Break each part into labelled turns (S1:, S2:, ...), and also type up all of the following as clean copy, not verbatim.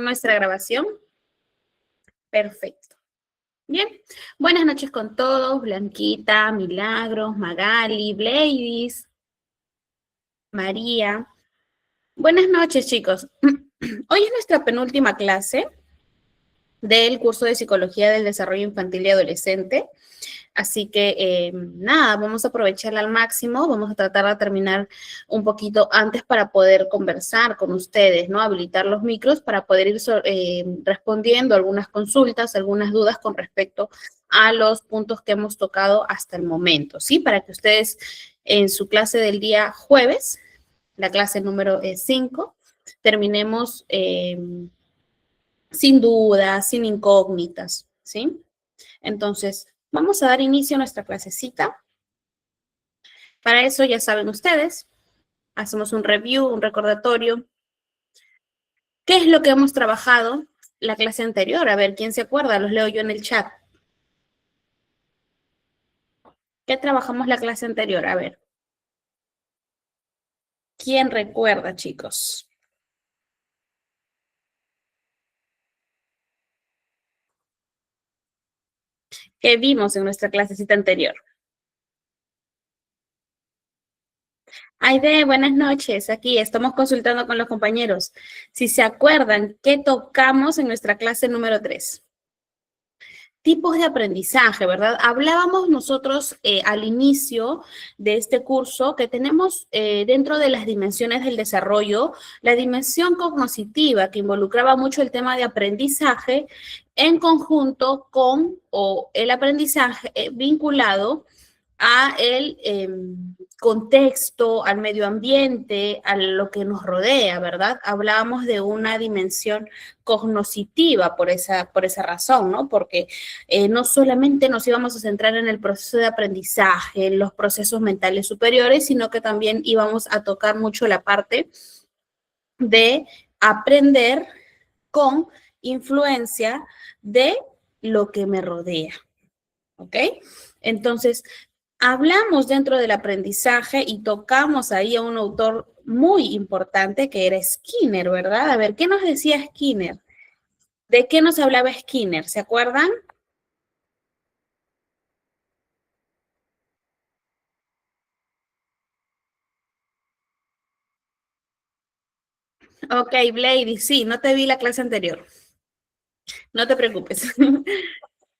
S1: nuestra grabación? Perfecto. Bien. Buenas noches con todos. Blanquita, Milagros, Magali, Bladys, María. Buenas noches, chicos. Hoy es nuestra penúltima clase del curso de Psicología del Desarrollo Infantil y Adolescente. Así que nada, vamos a aprovecharla al máximo, vamos a tratar de terminar un poquito antes para poder conversar con ustedes, ¿no? Habilitar los micros para poder ir respondiendo algunas consultas, algunas dudas con respecto a los puntos que hemos tocado hasta el momento, ¿sí? Para que ustedes en su clase del día jueves, la clase número 5, terminemos sin dudas, sin incógnitas, ¿sí? Entonces, vamos a dar inicio a nuestra clasecita. Para eso, ya saben ustedes, hacemos un review, un recordatorio. ¿Qué es lo que hemos trabajado la clase anterior? A ver, ¿quién se acuerda? Los leo yo en el chat. ¿Qué trabajamos la clase anterior? A ver. ¿Quién recuerda, chicos? ¿Qué vimos en nuestra clasecita anterior? Aide, buenas noches. Aquí estamos consultando con los compañeros. Si se acuerdan, ¿qué tocamos en nuestra clase número 3? Tipos de aprendizaje, ¿verdad? Hablábamos nosotros al inicio de este curso que tenemos dentro de las dimensiones del desarrollo, la dimensión cognitiva que involucraba mucho el tema de aprendizaje en conjunto con el aprendizaje vinculado a el contexto, al medio ambiente, a lo que nos rodea, ¿verdad? Hablábamos de una dimensión cognitiva por esa razón, ¿no? Porque no solamente nos íbamos a centrar en el proceso de aprendizaje, en los procesos mentales superiores, sino que también íbamos a tocar mucho la parte de aprender con influencia de lo que me rodea, ¿ok? Entonces, hablamos dentro del aprendizaje y tocamos ahí a un autor muy importante que era Skinner, ¿verdad? A ver, ¿qué nos decía Skinner? ¿De qué nos hablaba Skinner? ¿Se acuerdan? Ok, Blady, sí, no te vi la clase anterior. No te preocupes.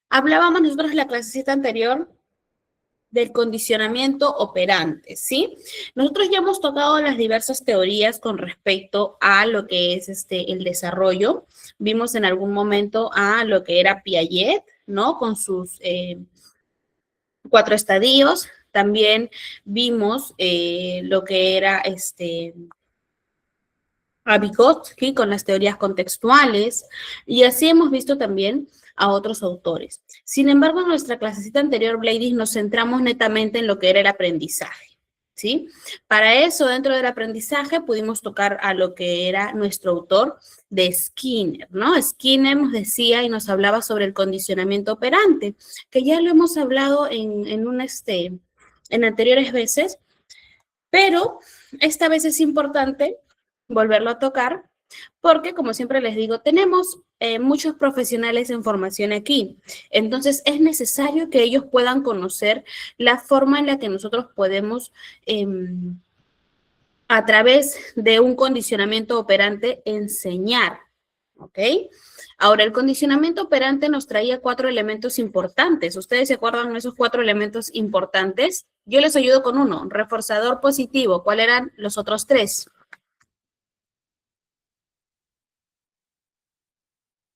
S1: Hablábamos nosotros en la clasecita anterior del condicionamiento operante, ¿sí? Nosotros ya hemos tocado las diversas teorías con respecto a lo que es el desarrollo. Vimos en algún momento a lo que era Piaget, ¿no? Con sus 4 estadios. También vimos lo que era a Vygotsky con las teorías contextuales, y así hemos visto también a otros autores. Sin embargo, en nuestra clasecita anterior, Bladys, nos centramos netamente en lo que era el aprendizaje, ¿sí? Para eso, dentro del aprendizaje, pudimos tocar a lo que era nuestro autor de Skinner, ¿no? Skinner nos decía y nos hablaba sobre el condicionamiento operante, que ya lo hemos hablado en anteriores veces, pero esta vez es importante volverlo a tocar porque, como siempre les digo, tenemos muchos profesionales en formación aquí. Entonces, es necesario que ellos puedan conocer la forma en la que nosotros podemos, a través de un condicionamiento operante, enseñar, ¿ok? Ahora, el condicionamiento operante nos traía 4 elementos importantes. ¿Ustedes se acuerdan de esos 4 elementos importantes? Yo les ayudo con uno, reforzador positivo. ¿Cuáles eran los otros 3?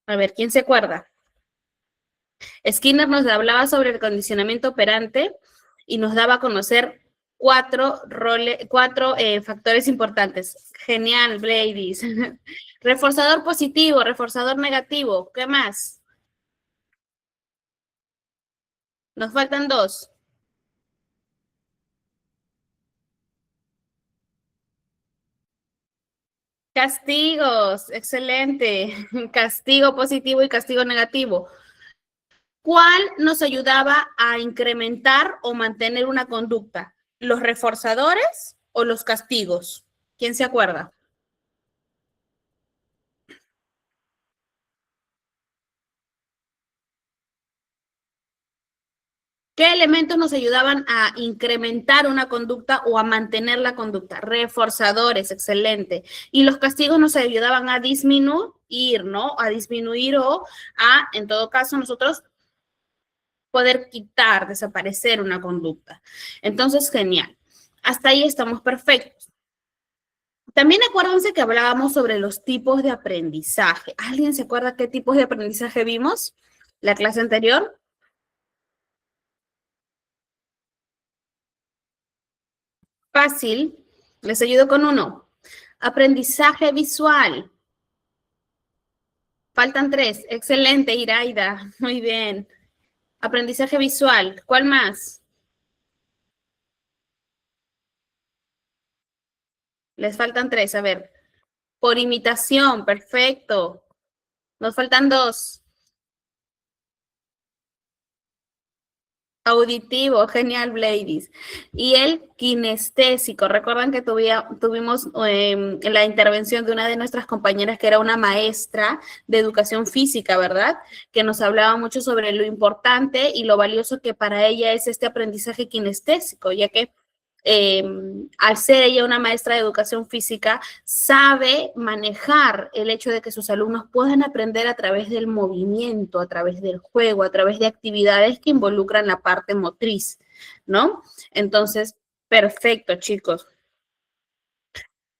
S1: A ver, ¿quién se acuerda? Skinner nos hablaba sobre el condicionamiento operante y nos daba a conocer 4 factores importantes. Genial, Bladys. Reforzador positivo, reforzador negativo. ¿Qué más? Nos faltan 2. Castigos, excelente. Castigo positivo y castigo negativo. ¿Cuál nos ayudaba a incrementar o mantener una conducta? ¿Los reforzadores o los castigos? ¿Quién se acuerda? ¿Qué elementos nos ayudaban a incrementar una conducta o a mantener la conducta? Reforzadores, excelente. Y los castigos nos ayudaban a disminuir, ¿no? A disminuir o a, en todo caso, nosotros poder quitar, desaparecer una conducta. Entonces, genial. Hasta ahí estamos perfectos. También acuérdense que hablábamos sobre los tipos de aprendizaje. ¿Alguien se acuerda qué tipos de aprendizaje vimos la clase anterior? Fácil. Les ayudo con uno. Aprendizaje visual. Faltan tres. Excelente, Iraida. Muy bien. Aprendizaje visual. ¿Cuál más? Les faltan tres. A ver. Por imitación. Perfecto. Nos faltan dos. Auditivo, genial, Bladys. Y el kinestésico. Recuerdan que tuvimos la intervención de una de nuestras compañeras que era una maestra de educación física, ¿verdad? Que nos hablaba mucho sobre lo importante y lo valioso que para ella es este aprendizaje kinestésico, ya que al ser ella una maestra de educación física, sabe manejar el hecho de que sus alumnos puedan aprender a través del movimiento, a través del juego, a través de actividades que involucran la parte motriz, ¿no? Entonces, perfecto, chicos.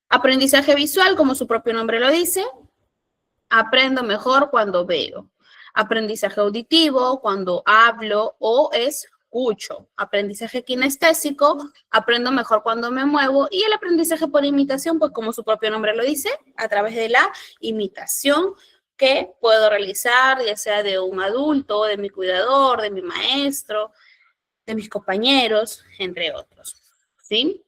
S1: Aprendizaje visual, como su propio nombre lo dice, aprendo mejor cuando veo. Aprendizaje auditivo, cuando hablo o escucho. Aprendizaje kinestésico, aprendo mejor cuando me muevo. Y el aprendizaje por imitación, pues como su propio nombre lo dice, a través de la imitación que puedo realizar, ya sea de un adulto, de mi cuidador, de mi maestro, de mis compañeros, entre otros. ¿Sí?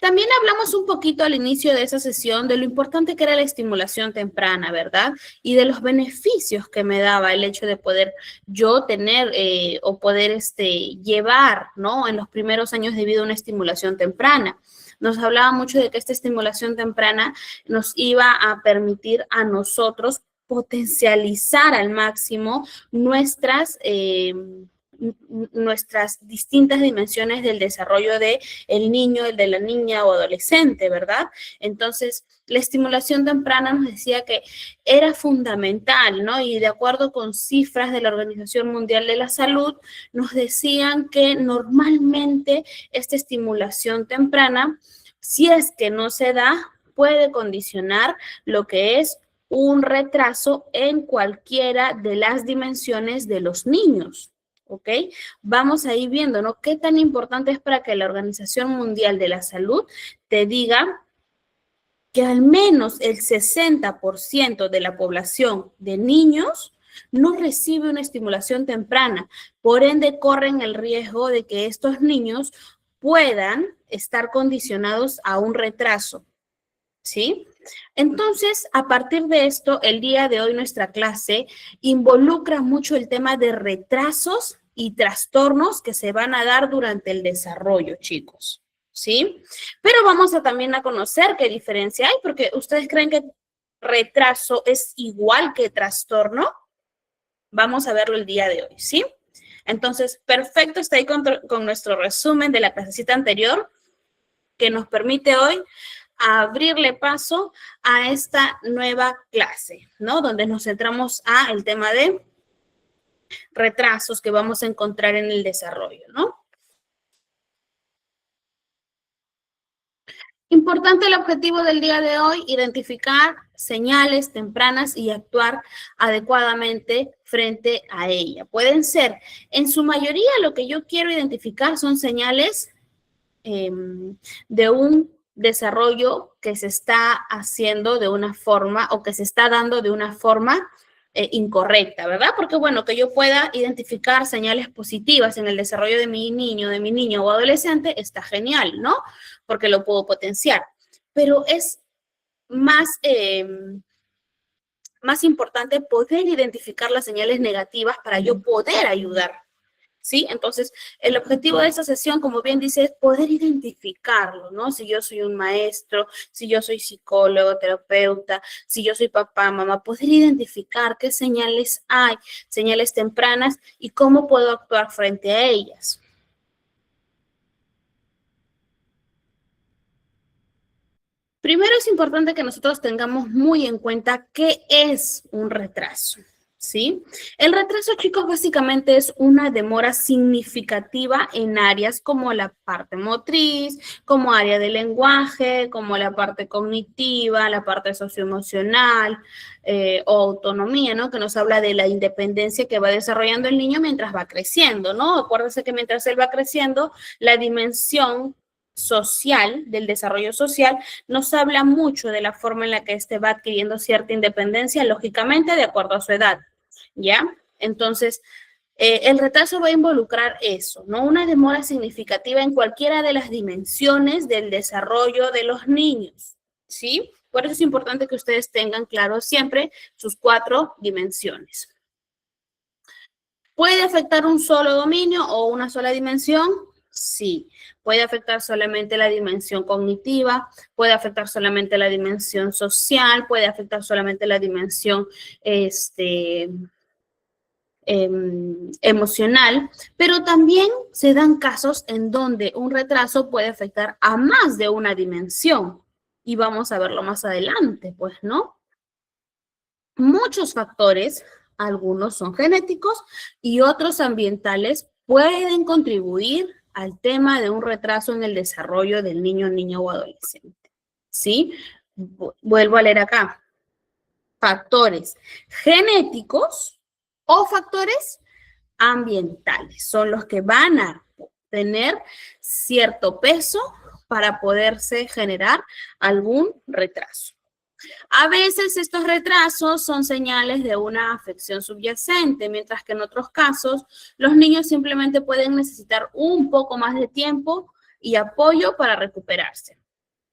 S1: También hablamos un poquito al inicio de esa sesión de lo importante que era la estimulación temprana, ¿verdad? Y de los beneficios que me daba el hecho de poder yo tener o poder llevar, ¿no? En los primeros años de vida una estimulación temprana. Nos hablaba mucho de que esta estimulación temprana nos iba a permitir a nosotros potencializar al máximo nuestras distintas dimensiones del desarrollo de el niño, el de la niña o adolescente, ¿verdad? Entonces, la estimulación temprana nos decía que era fundamental, ¿no? Y de acuerdo con cifras de la Organización Mundial de la Salud, nos decían que normalmente esta estimulación temprana, si es que no se da, puede condicionar lo que es un retraso en cualquiera de las dimensiones de los niños. ¿Ok? Vamos a ir viendo, ¿no? ¿Qué tan importante es para que la Organización Mundial de la Salud te diga que al menos el 60% de la población de niños no recibe una estimulación temprana? Por ende, corren el riesgo de que estos niños puedan estar condicionados a un retraso, ¿sí? Entonces, a partir de esto, el día de hoy nuestra clase involucra mucho el tema de retrasos y trastornos que se van a dar durante el desarrollo, chicos, ¿sí? Pero vamos a también a conocer qué diferencia hay, porque ustedes creen que retraso es igual que trastorno. Vamos a verlo el día de hoy, ¿sí? Entonces, perfecto, está ahí con nuestro resumen de la clasecita anterior que nos permite hoy abrirle paso a esta nueva clase, ¿no? Donde nos centramos a el tema de retrasos que vamos a encontrar en el desarrollo, ¿no? Importante el objetivo del día de hoy, identificar señales tempranas y actuar adecuadamente frente a ella. Pueden ser, en su mayoría, lo que yo quiero identificar son señales de un desarrollo que se está haciendo de una forma o que se está dando de una forma incorrecta, ¿verdad? Porque, bueno, que yo pueda identificar señales positivas en el desarrollo de mi niño o adolescente, está genial, ¿no? Porque lo puedo potenciar. Pero es más importante poder identificar las señales negativas para yo poder ayudar, ¿sí? Entonces, el objetivo de esta sesión, como bien dice, es poder identificarlo, ¿no? Si yo soy un maestro, si yo soy psicólogo, terapeuta, si yo soy papá, mamá, poder identificar qué señales hay, señales tempranas y cómo puedo actuar frente a ellas. Primero es importante que nosotros tengamos muy en cuenta qué es un retraso, ¿sí? El retraso, chicos, básicamente es una demora significativa en áreas como la parte motriz, como área de lenguaje, como la parte cognitiva, la parte socioemocional o autonomía, ¿no? Que nos habla de la independencia que va desarrollando el niño mientras va creciendo, ¿no? Acuérdense que mientras él va creciendo, la dimensión social, del desarrollo social, nos habla mucho de la forma en la que éste va adquiriendo cierta independencia, lógicamente, de acuerdo a su edad, ¿ya? Entonces, el retraso va a involucrar eso, ¿no? Una demora significativa en cualquiera de las dimensiones del desarrollo de los niños, ¿sí? Por eso es importante que ustedes tengan claro siempre sus 4 dimensiones. ¿Puede afectar un solo dominio o una sola dimensión? Sí. Puede afectar solamente la dimensión cognitiva, puede afectar solamente la dimensión social, puede afectar solamente la dimensión emocional, pero también se dan casos en donde un retraso puede afectar a más de una dimensión. Y vamos a verlo más adelante, pues, ¿no? Muchos factores, algunos son genéticos y otros ambientales, pueden contribuir al tema de un retraso en el desarrollo del niño, niña o adolescente. ¿Sí? Vuelvo a leer acá. Factores genéticos o factores ambientales son los que van a tener cierto peso para poderse generar algún retraso. A veces estos retrasos son señales de una afección subyacente, mientras que en otros casos los niños simplemente pueden necesitar un poco más de tiempo y apoyo para recuperarse.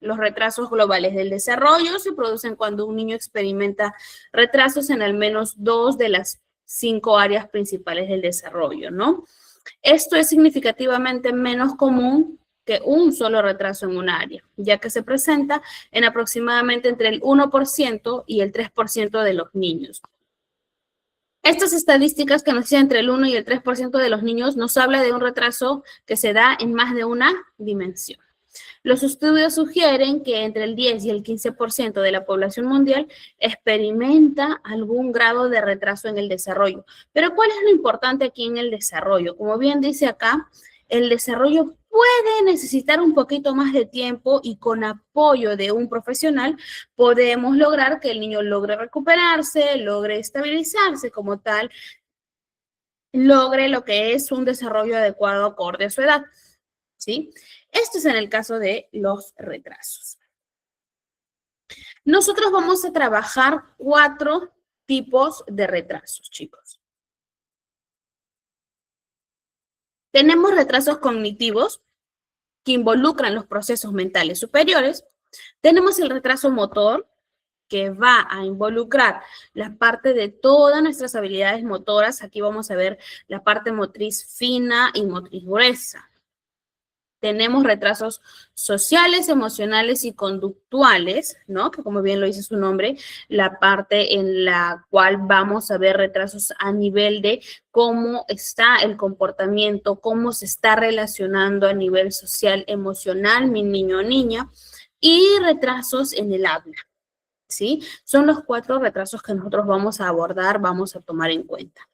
S1: Los retrasos globales del desarrollo se producen cuando un niño experimenta retrasos en al menos 2 de las 5 áreas principales del desarrollo, ¿no? Esto es significativamente menos común que un solo retraso en un área, ya que se presenta en aproximadamente entre el 1% y el 3% de los niños. Estas estadísticas que nos dicen entre el 1 y el 3% de los niños nos habla de un retraso que se da en más de una dimensión. Los estudios sugieren que entre el 10 y el 15% de la población mundial experimenta algún grado de retraso en el desarrollo. Pero ¿cuál es lo importante aquí en el desarrollo? Como bien dice acá, el desarrollo puede necesitar un poquito más de tiempo y con apoyo de un profesional podemos lograr que el niño logre recuperarse, logre estabilizarse como tal, logre lo que es un desarrollo adecuado acorde a su edad, ¿sí? Esto es en el caso de los retrasos. Nosotros vamos a trabajar 4 tipos de retrasos, chicos. Tenemos retrasos cognitivos que involucran los procesos mentales superiores. Tenemos el retraso motor, que va a involucrar la parte de todas nuestras habilidades motoras. Aquí vamos a ver la parte motriz fina y motriz gruesa. Tenemos retrasos sociales, emocionales y conductuales, ¿no? Que como bien lo dice su nombre, la parte en la cual vamos a ver retrasos a nivel de cómo está el comportamiento, cómo se está relacionando a nivel social, emocional, mi niño o niña, y retrasos en el habla, ¿sí? Son los 4 retrasos que nosotros vamos a abordar, vamos a tomar en cuenta.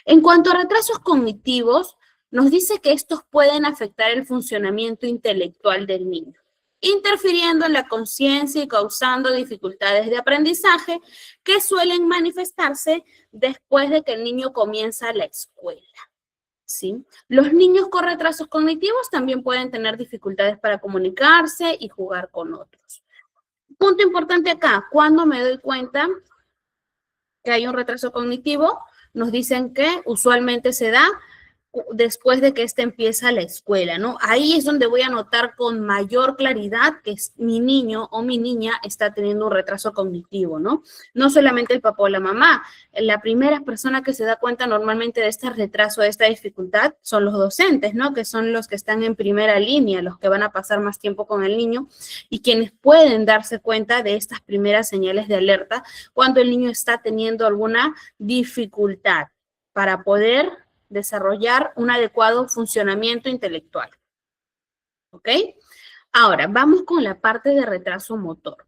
S1: En cuanto a retrasos cognitivos, nos dice que estos pueden afectar el funcionamiento intelectual del niño, interfiriendo en la conciencia y causando dificultades de aprendizaje que suelen manifestarse después de que el niño comienza la escuela, ¿sí? Los niños con retrasos cognitivos también pueden tener dificultades para comunicarse y jugar con otros. Punto importante acá, cuando me doy cuenta que hay un retraso cognitivo, nos dicen que usualmente se da después de que éste empieza la escuela, ¿no? Ahí es donde voy a notar con mayor claridad que mi niño o mi niña está teniendo un retraso cognitivo, ¿no? No solamente el papá o la mamá. La primera persona que se da cuenta normalmente de este retraso, de esta dificultad, son los docentes, ¿no? Que son los que están en primera línea, los que van a pasar más tiempo con el niño y quienes pueden darse cuenta de estas primeras señales de alerta cuando el niño está teniendo alguna dificultad para poder desarrollar un adecuado funcionamiento intelectual. ¿Ok? Ahora, vamos con la parte de retraso motor.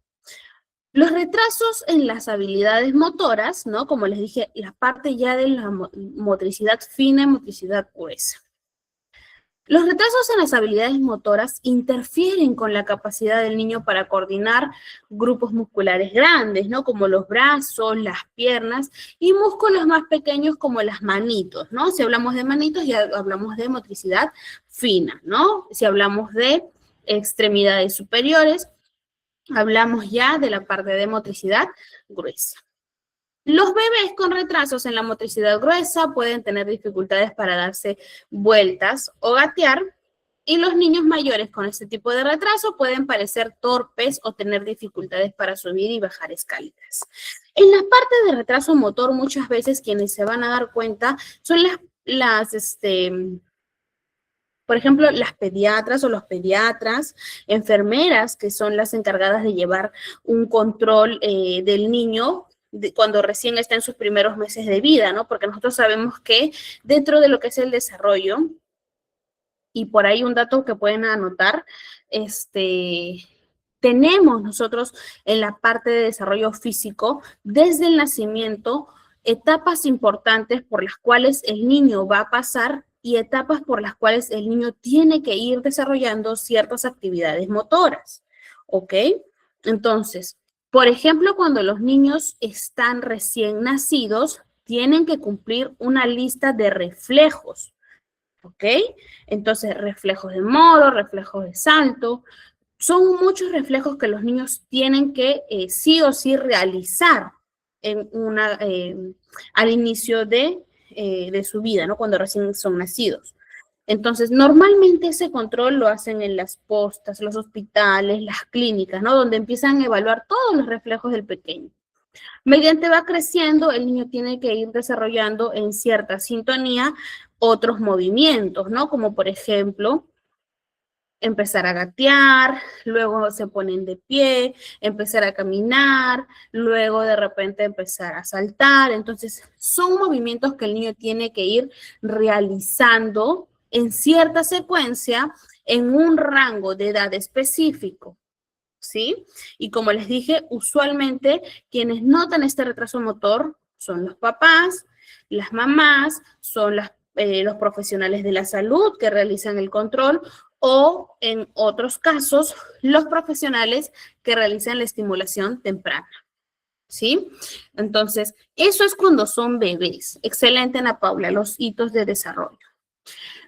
S1: Los retrasos en las habilidades motoras, ¿no? Como les dije, la parte ya de la motricidad fina y motricidad gruesa. Los retrasos en las habilidades motoras interfieren con la capacidad del niño para coordinar grupos musculares grandes, ¿no? Como los brazos, las piernas y músculos más pequeños como las manitos, ¿no? Si hablamos de manitos ya hablamos de motricidad fina, ¿no? Si hablamos de extremidades superiores, hablamos ya de la parte de motricidad gruesa. Los bebés con retrasos en la motricidad gruesa pueden tener dificultades para darse vueltas o gatear, y los niños mayores con este tipo de retraso pueden parecer torpes o tener dificultades para subir y bajar escaleras. En la parte de retraso motor, muchas veces quienes se van a dar cuenta son por ejemplo, las pediatras o los pediatras, enfermeras, que son las encargadas de llevar un control del niño cuando recién está en sus primeros meses de vida, ¿no? Porque nosotros sabemos que dentro de lo que es el desarrollo, y por ahí un dato que pueden anotar, tenemos nosotros en la parte de desarrollo físico, desde el nacimiento, etapas importantes por las cuales el niño va a pasar y etapas por las cuales el niño tiene que ir desarrollando ciertas actividades motoras, ¿ok? Entonces, por ejemplo, cuando los niños están recién nacidos, tienen que cumplir una lista de reflejos, ¿ok? Entonces, reflejos de modo, reflejos de salto, son muchos reflejos que los niños tienen que sí o sí realizar al inicio de su vida, ¿no? Cuando recién son nacidos. Entonces, normalmente ese control lo hacen en las postas, los hospitales, las clínicas, ¿no? Donde empiezan a evaluar todos los reflejos del pequeño. Mediante va creciendo, el niño tiene que ir desarrollando en cierta sintonía otros movimientos, ¿no? Como por ejemplo, empezar a gatear, luego se ponen de pie, empezar a caminar, luego de repente empezar a saltar. Entonces, son movimientos que el niño tiene que ir realizando en cierta secuencia, en un rango de edad específico, ¿sí? Y como les dije, usualmente quienes notan este retraso motor son los papás, las mamás, son los profesionales de la salud que realizan el control, o en otros casos, los profesionales que realizan la estimulación temprana, ¿sí? Entonces, eso es cuando son bebés. Excelente, Ana Paula, los hitos de desarrollo.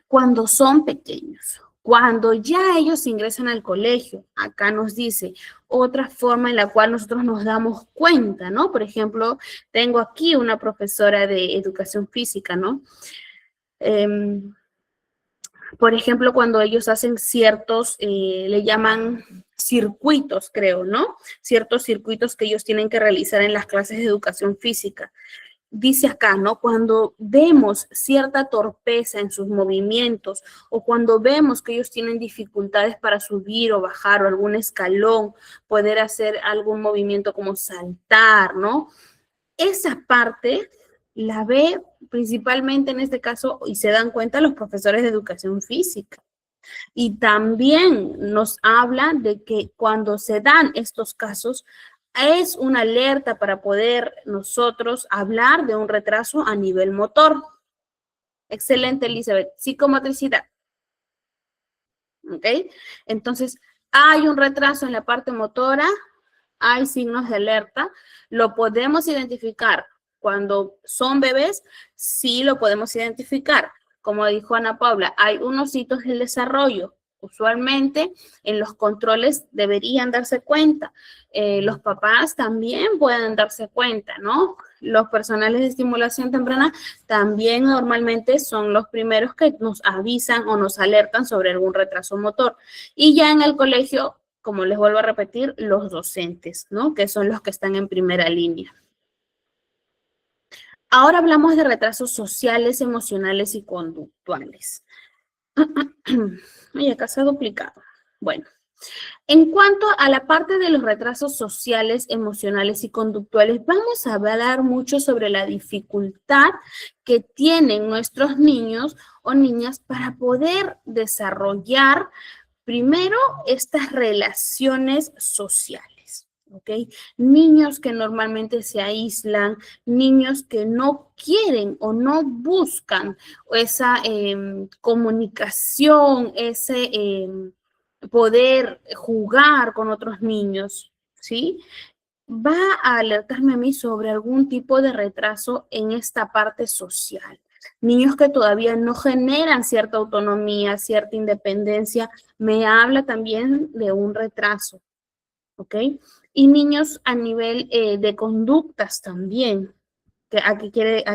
S1: Cuando son pequeños, cuando ya ellos ingresan al colegio, acá nos dice otra forma en la cual nosotros nos damos cuenta, ¿no? Por ejemplo, tengo aquí una profesora de educación física, ¿no? Por ejemplo, cuando ellos hacen ciertos, le llaman circuitos, creo, ¿no? Ciertos circuitos que ellos tienen que realizar en las clases de educación física. Dice acá, ¿no? Cuando vemos cierta torpeza en sus movimientos o cuando vemos que ellos tienen dificultades para subir o bajar o algún escalón, poder hacer algún movimiento como saltar, ¿no? Esa parte la ve principalmente en este caso y se dan cuenta los profesores de educación física. Y también nos habla de que cuando se dan estos casos, es una alerta para poder nosotros hablar de un retraso a nivel motor. Excelente, Elizabeth. Psicomotricidad. ¿Ok? Entonces, hay un retraso en la parte motora, hay signos de alerta, lo podemos identificar. Cuando son bebés, sí lo podemos identificar. Como dijo Ana Paula, hay unos hitos del desarrollo. Usualmente en los controles deberían darse cuenta. Los papás también pueden darse cuenta, ¿no? Los personales de estimulación temprana también normalmente son los primeros que nos avisan o nos alertan sobre algún retraso motor. Y ya en el colegio, como les vuelvo a repetir, los docentes, ¿no? Que son los que están en primera línea. Ahora hablamos de retrasos sociales, emocionales y conductuales. Ay, acá se ha duplicado. Bueno, en cuanto a la parte de los retrasos sociales, emocionales y conductuales, vamos a hablar mucho sobre la dificultad que tienen nuestros niños o niñas para poder desarrollar primero estas relaciones sociales. ¿Ok? Niños que normalmente se aíslan, niños que no quieren o no buscan esa comunicación, ese poder jugar con otros niños, ¿sí? Va a alertarme a mí sobre algún tipo de retraso en esta parte social. Niños que todavía no generan cierta autonomía, cierta independencia, me habla también de un retraso, ¿ok? Y niños a nivel de conductas también, a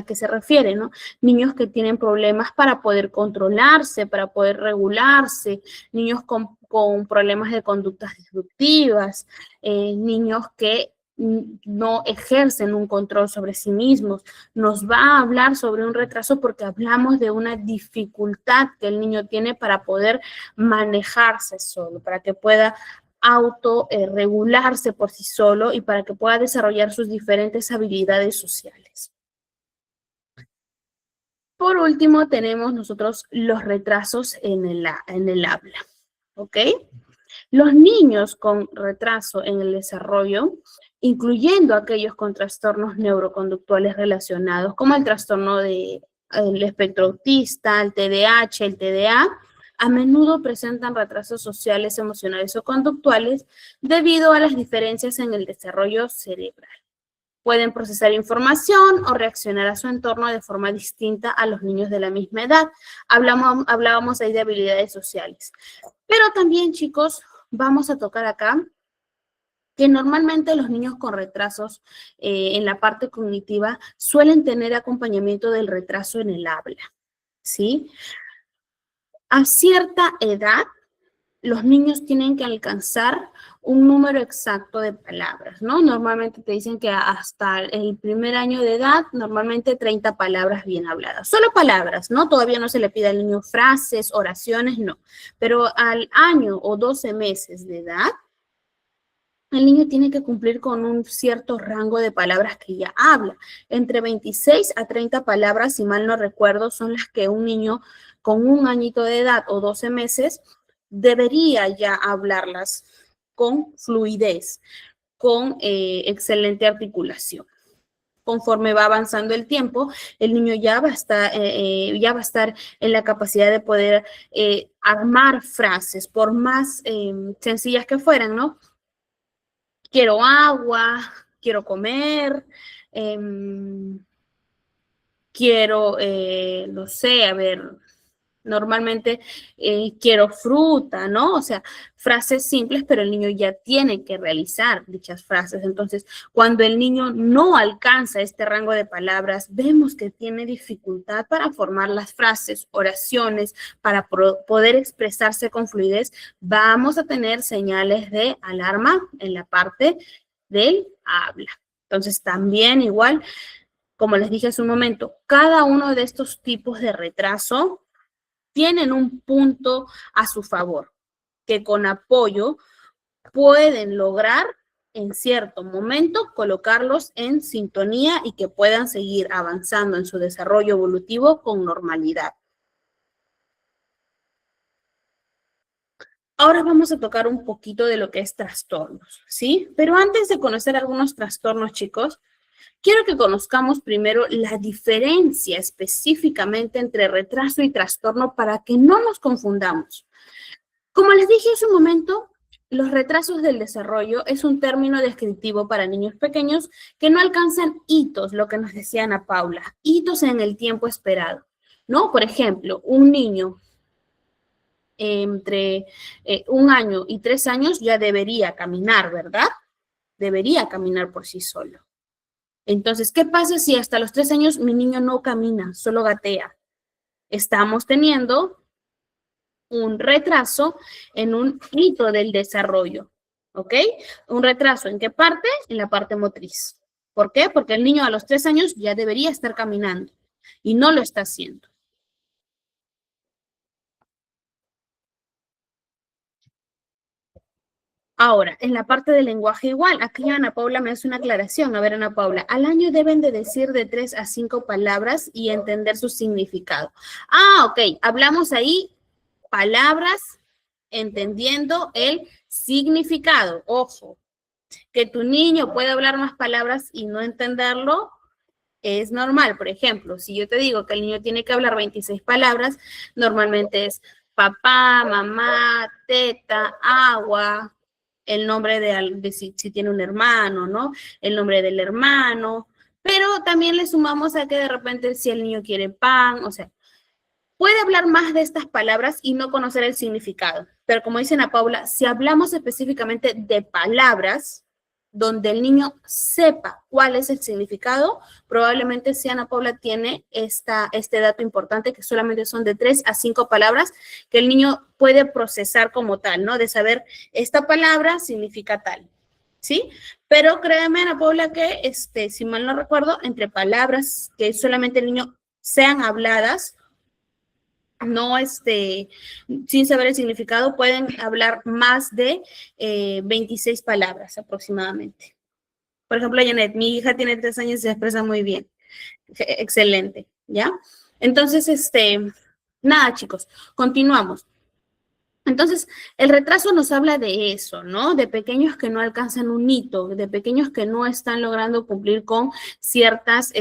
S1: qué se refiere, ¿no? Niños que tienen problemas para poder controlarse, para poder regularse, niños con problemas de conductas disruptivas, niños que no ejercen un control sobre sí mismos. Nos va a hablar sobre un retraso porque hablamos de una dificultad que el niño tiene para poder manejarse solo, para que pueda autorregularse por sí solo y para que pueda desarrollar sus diferentes habilidades sociales. Por último, tenemos nosotros los retrasos en el habla, ¿ok? Los niños con retraso en el desarrollo, incluyendo aquellos con trastornos neuroconductuales relacionados, como el trastorno del espectro autista, el TDAH, el TDA, a menudo presentan retrasos sociales, emocionales o conductuales debido a las diferencias en el desarrollo cerebral. Pueden procesar información o reaccionar a su entorno de forma distinta a los niños de la misma edad. Hablábamos ahí de habilidades sociales. Pero también, chicos, vamos a tocar acá que normalmente los niños con retrasos en la parte cognitiva suelen tener acompañamiento del retraso en el habla, ¿sí? A cierta edad, los niños tienen que alcanzar un número exacto de palabras, ¿no? Normalmente te dicen que hasta el primer año de edad, normalmente 30 palabras bien habladas. Solo palabras, ¿no? Todavía no se le pide al niño frases, oraciones, no. Pero al año o 12 meses de edad, el niño tiene que cumplir con un cierto rango de palabras que ya habla. Entre 26 a 30 palabras, si mal no recuerdo, son las que un niño con un añito de edad o 12 meses debería ya hablarlas con fluidez, con excelente articulación. Conforme va avanzando el tiempo, el niño ya va a estar en la capacidad de poder armar frases, por más sencillas que fueran, ¿no? Quiero agua, quiero comer, quiero, no sé, a ver, normalmente quiero fruta, ¿no? O sea, frases simples, pero el niño ya tiene que realizar dichas frases. Entonces, cuando el niño no alcanza este rango de palabras, vemos que tiene dificultad para formar las frases, oraciones, para poder expresarse con fluidez, vamos a tener señales de alarma en la parte del habla. Entonces, también igual, como les dije hace un momento, cada uno de estos tipos de retraso tienen un punto a su favor, que con apoyo pueden lograr en cierto momento colocarlos en sintonía y que puedan seguir avanzando en su desarrollo evolutivo con normalidad. Ahora vamos a tocar un poquito de lo que es trastornos, ¿sí? Pero antes de conocer algunos trastornos, chicos, quiero que conozcamos primero la diferencia específicamente entre retraso y trastorno para que no nos confundamos. Como les dije hace un momento, los retrasos del desarrollo es un término descriptivo para niños pequeños que no alcanzan hitos, lo que nos decía Ana Paula, hitos en el tiempo esperado, ¿no? Por ejemplo, un niño entre 1 año y 3 años ya debería caminar, ¿verdad? Debería caminar por sí solo. Entonces, ¿qué pasa si hasta los 3 años mi niño no camina, solo gatea? Estamos teniendo un retraso en un hito del desarrollo, ¿ok? ¿Un retraso en qué parte? En la parte motriz. ¿Por qué? Porque el niño a los 3 años ya debería estar caminando y no lo está haciendo. Ahora, en la parte del lenguaje igual, aquí Ana Paula me hace una aclaración. A ver, Ana Paula, al año deben de decir de 3 a 5 palabras y entender su significado. Ah, ok, hablamos ahí palabras entendiendo el significado. Ojo, que tu niño pueda hablar más palabras y no entenderlo es normal. Por ejemplo, si yo te digo que el niño tiene que hablar 26 palabras, normalmente es papá, mamá, teta, agua, el nombre de si tiene un hermano, ¿no? El nombre del hermano, pero también le sumamos a que de repente si el niño quiere pan, o sea, puede hablar más de estas palabras y no conocer el significado. Pero como dice Ana Paula, si hablamos específicamente de palabras donde el niño sepa cuál es el significado, probablemente si Ana Paula tiene este dato importante que solamente son de 3 a 5 palabras que el niño puede procesar como tal, ¿no? De saber esta palabra significa tal, ¿sí? Pero créeme, Ana Paula, que si mal no recuerdo, entre palabras que solamente el niño sean habladas, no sin saber el significado, pueden hablar más de 26 palabras aproximadamente. Por ejemplo, Janet, mi hija tiene 3 años y se expresa muy bien. Excelente, ¿ya? Entonces, nada, chicos, continuamos. Entonces, el retraso nos habla de eso, ¿no? De pequeños que no alcanzan un hito, de pequeños que no están logrando cumplir con ciertos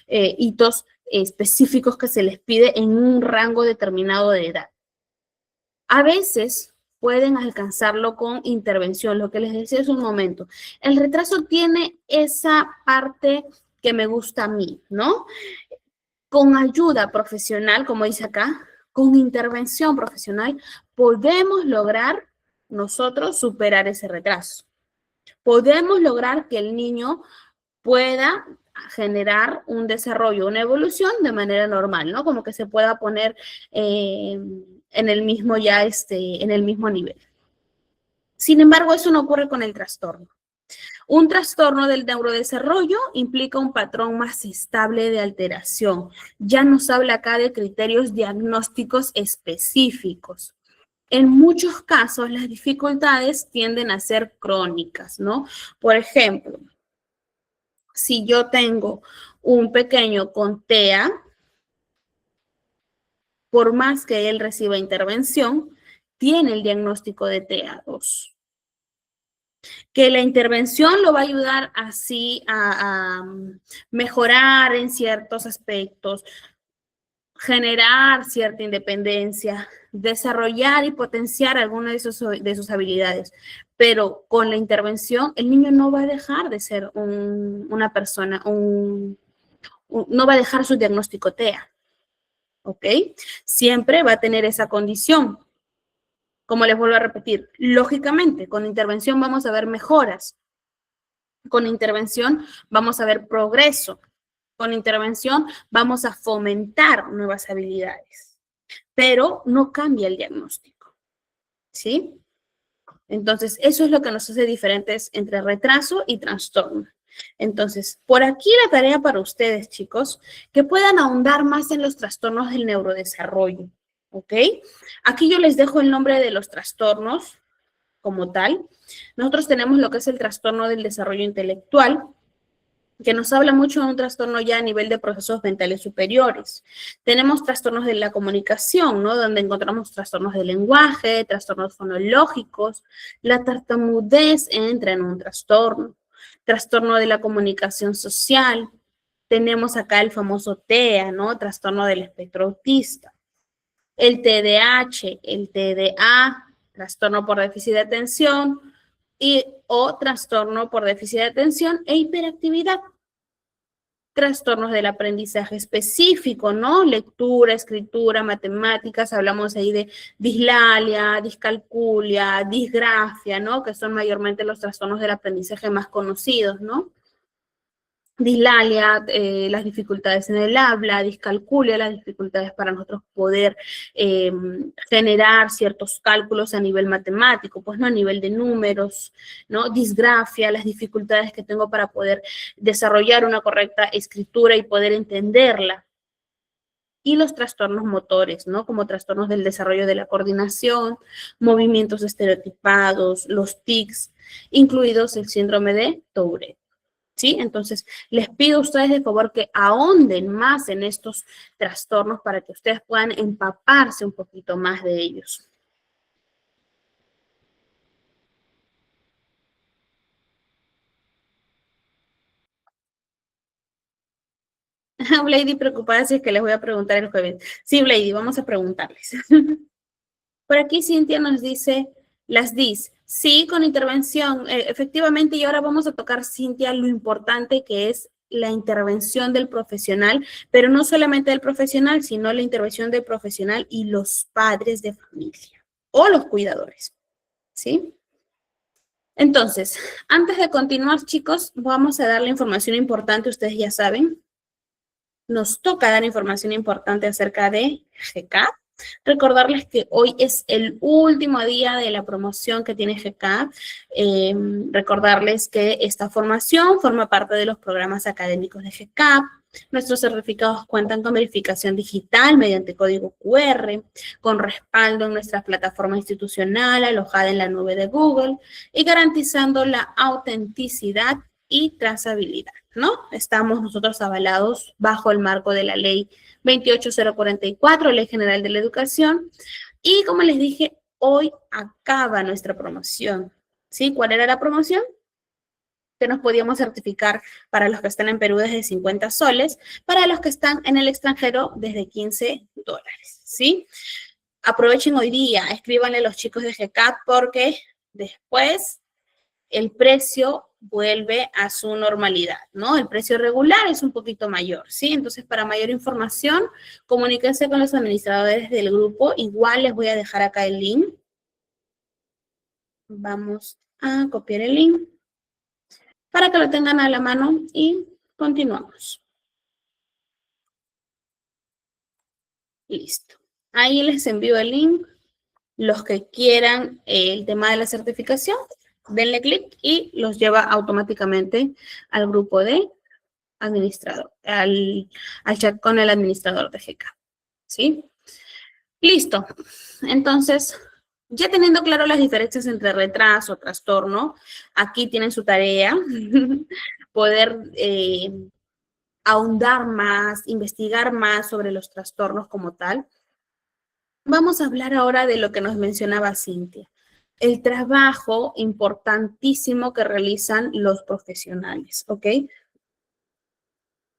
S1: hitos específicos que se les pide en un rango determinado de edad. A veces pueden alcanzarlo con intervención, lo que les decía hace un momento. El retraso tiene esa parte que me gusta a mí, ¿no? Con ayuda profesional, como dice acá, con intervención profesional, podemos lograr nosotros superar ese retraso. Podemos lograr que el niño pueda generar un desarrollo, una evolución de manera normal, ¿no? Como que se pueda poner en el mismo en el mismo nivel. Sin embargo, eso no ocurre con el trastorno. Un trastorno del neurodesarrollo implica un patrón más estable de alteración. Ya nos habla acá de criterios diagnósticos específicos. En muchos casos, las dificultades tienden a ser crónicas, ¿no? Por ejemplo, si yo tengo un pequeño con TEA, por más que él reciba intervención, tiene el diagnóstico de TEA2. Que la intervención lo va a ayudar así a mejorar en ciertos aspectos, generar cierta independencia, desarrollar y potenciar alguna de sus habilidades. Pero con la intervención, el niño no va a dejar de ser una persona, no va a dejar su diagnóstico TEA, ¿ok? Siempre va a tener esa condición. Como les vuelvo a repetir, lógicamente, con intervención vamos a ver mejoras. Con intervención vamos a ver progreso. Con intervención vamos a fomentar nuevas habilidades. Pero no cambia el diagnóstico, ¿sí? Entonces, eso es lo que nos hace diferentes entre retraso y trastorno. Entonces, por aquí la tarea para ustedes, chicos, que puedan ahondar más en los trastornos del neurodesarrollo, ¿ok? Aquí yo les dejo el nombre de los trastornos como tal. Nosotros tenemos lo que es el trastorno del desarrollo intelectual, que nos habla mucho de un trastorno ya a nivel de procesos mentales superiores. Tenemos trastornos de la comunicación, ¿no? Donde encontramos trastornos del lenguaje, trastornos fonológicos. La tartamudez entra en un trastorno. Trastorno de la comunicación social. Tenemos acá el famoso TEA, ¿no? Trastorno del espectro autista. El TDAH, el TDA, trastorno por déficit de atención o trastorno por déficit de atención e hiperactividad. trastornos del aprendizaje específico, ¿no? Lectura, escritura, matemáticas, hablamos ahí de dislalia, discalculia, disgrafia, ¿no? Que son mayormente los trastornos del aprendizaje más conocidos, ¿no? Dislalia, las dificultades en el habla, discalculia, las dificultades para nosotros poder generar ciertos cálculos a nivel matemático, pues no a nivel de números, ¿no? Disgrafia, las dificultades que tengo para poder desarrollar una correcta escritura y poder entenderla. Y los trastornos motores, ¿no? Como trastornos del desarrollo de la coordinación, movimientos estereotipados, los tics, incluidos el síndrome de Tourette. ¿Sí? Entonces, les pido a ustedes de favor que ahonden más en estos trastornos para que ustedes puedan empaparse un poquito más de ellos. Blady preocupada si es que les voy a preguntar el jueves. Sí, Blady, vamos a preguntarles. Por aquí Cintia nos dice, las DIS, sí, con intervención, efectivamente, y ahora vamos a tocar, Cintia, lo importante que es la intervención del profesional, pero no solamente del profesional, sino la intervención del profesional y los padres de familia o los cuidadores, ¿sí? Entonces, antes de continuar, chicos, vamos a dar la información importante, ustedes ya saben, nos toca dar información importante acerca de GCAP. Recordarles que hoy es el último día de la promoción que tiene GCAP. Recordarles que esta formación forma parte de los programas académicos de GCAP. Nuestros certificados cuentan con verificación digital mediante código QR, con respaldo en nuestra plataforma institucional alojada en la nube de Google y garantizando la autenticidad y trazabilidad, ¿no? Estamos nosotros avalados bajo el marco de la ley 28044, Ley General de la Educación, y como les dije, hoy acaba nuestra promoción, ¿sí? ¿Cuál era la promoción? Que nos podíamos certificar para los que están en Perú desde 50 soles, para los que están en el extranjero desde $15, ¿sí? Aprovechen hoy día, escríbanle a los chicos de GCAP porque después el precio vuelve a su normalidad, ¿no? El precio regular es un poquito mayor, ¿sí? Entonces, para mayor información, comuníquense con los administradores del grupo. Igual les voy a dejar acá el link. Vamos a copiar el link para que lo tengan a la mano y continuamos. Listo. Ahí les envío el link. Los que quieran el tema de la certificación, denle clic y los lleva automáticamente al grupo de administrador, al chat con el administrador de GCAP, ¿sí? Listo. Entonces, ya teniendo claro las diferencias entre retraso, trastorno, aquí tienen su tarea, poder ahondar más, investigar más sobre los trastornos como tal. Vamos a hablar ahora de lo que nos mencionaba Cintia, el trabajo importantísimo que realizan los profesionales, ¿ok?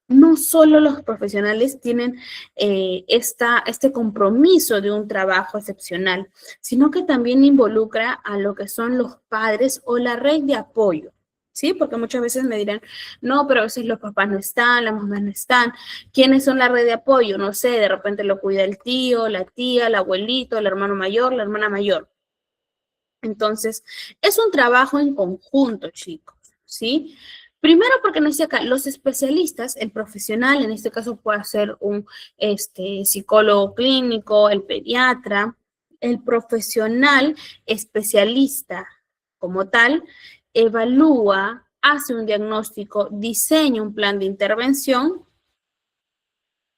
S1: No solo los profesionales tienen este compromiso de un trabajo excepcional, sino que también involucra a lo que son los padres o la red de apoyo, ¿sí? Porque muchas veces me dirán, no, pero a veces los papás no están, las mamás no están. ¿Quiénes son la red de apoyo? No sé, de repente lo cuida el tío, la tía, el abuelito, el hermano mayor, la hermana mayor. Entonces, es un trabajo en conjunto, chicos, ¿sí? Primero porque nos dice acá, los especialistas, el profesional, en este caso puede ser un psicólogo clínico, el pediatra, el profesional especialista como tal, evalúa, hace un diagnóstico, diseña un plan de intervención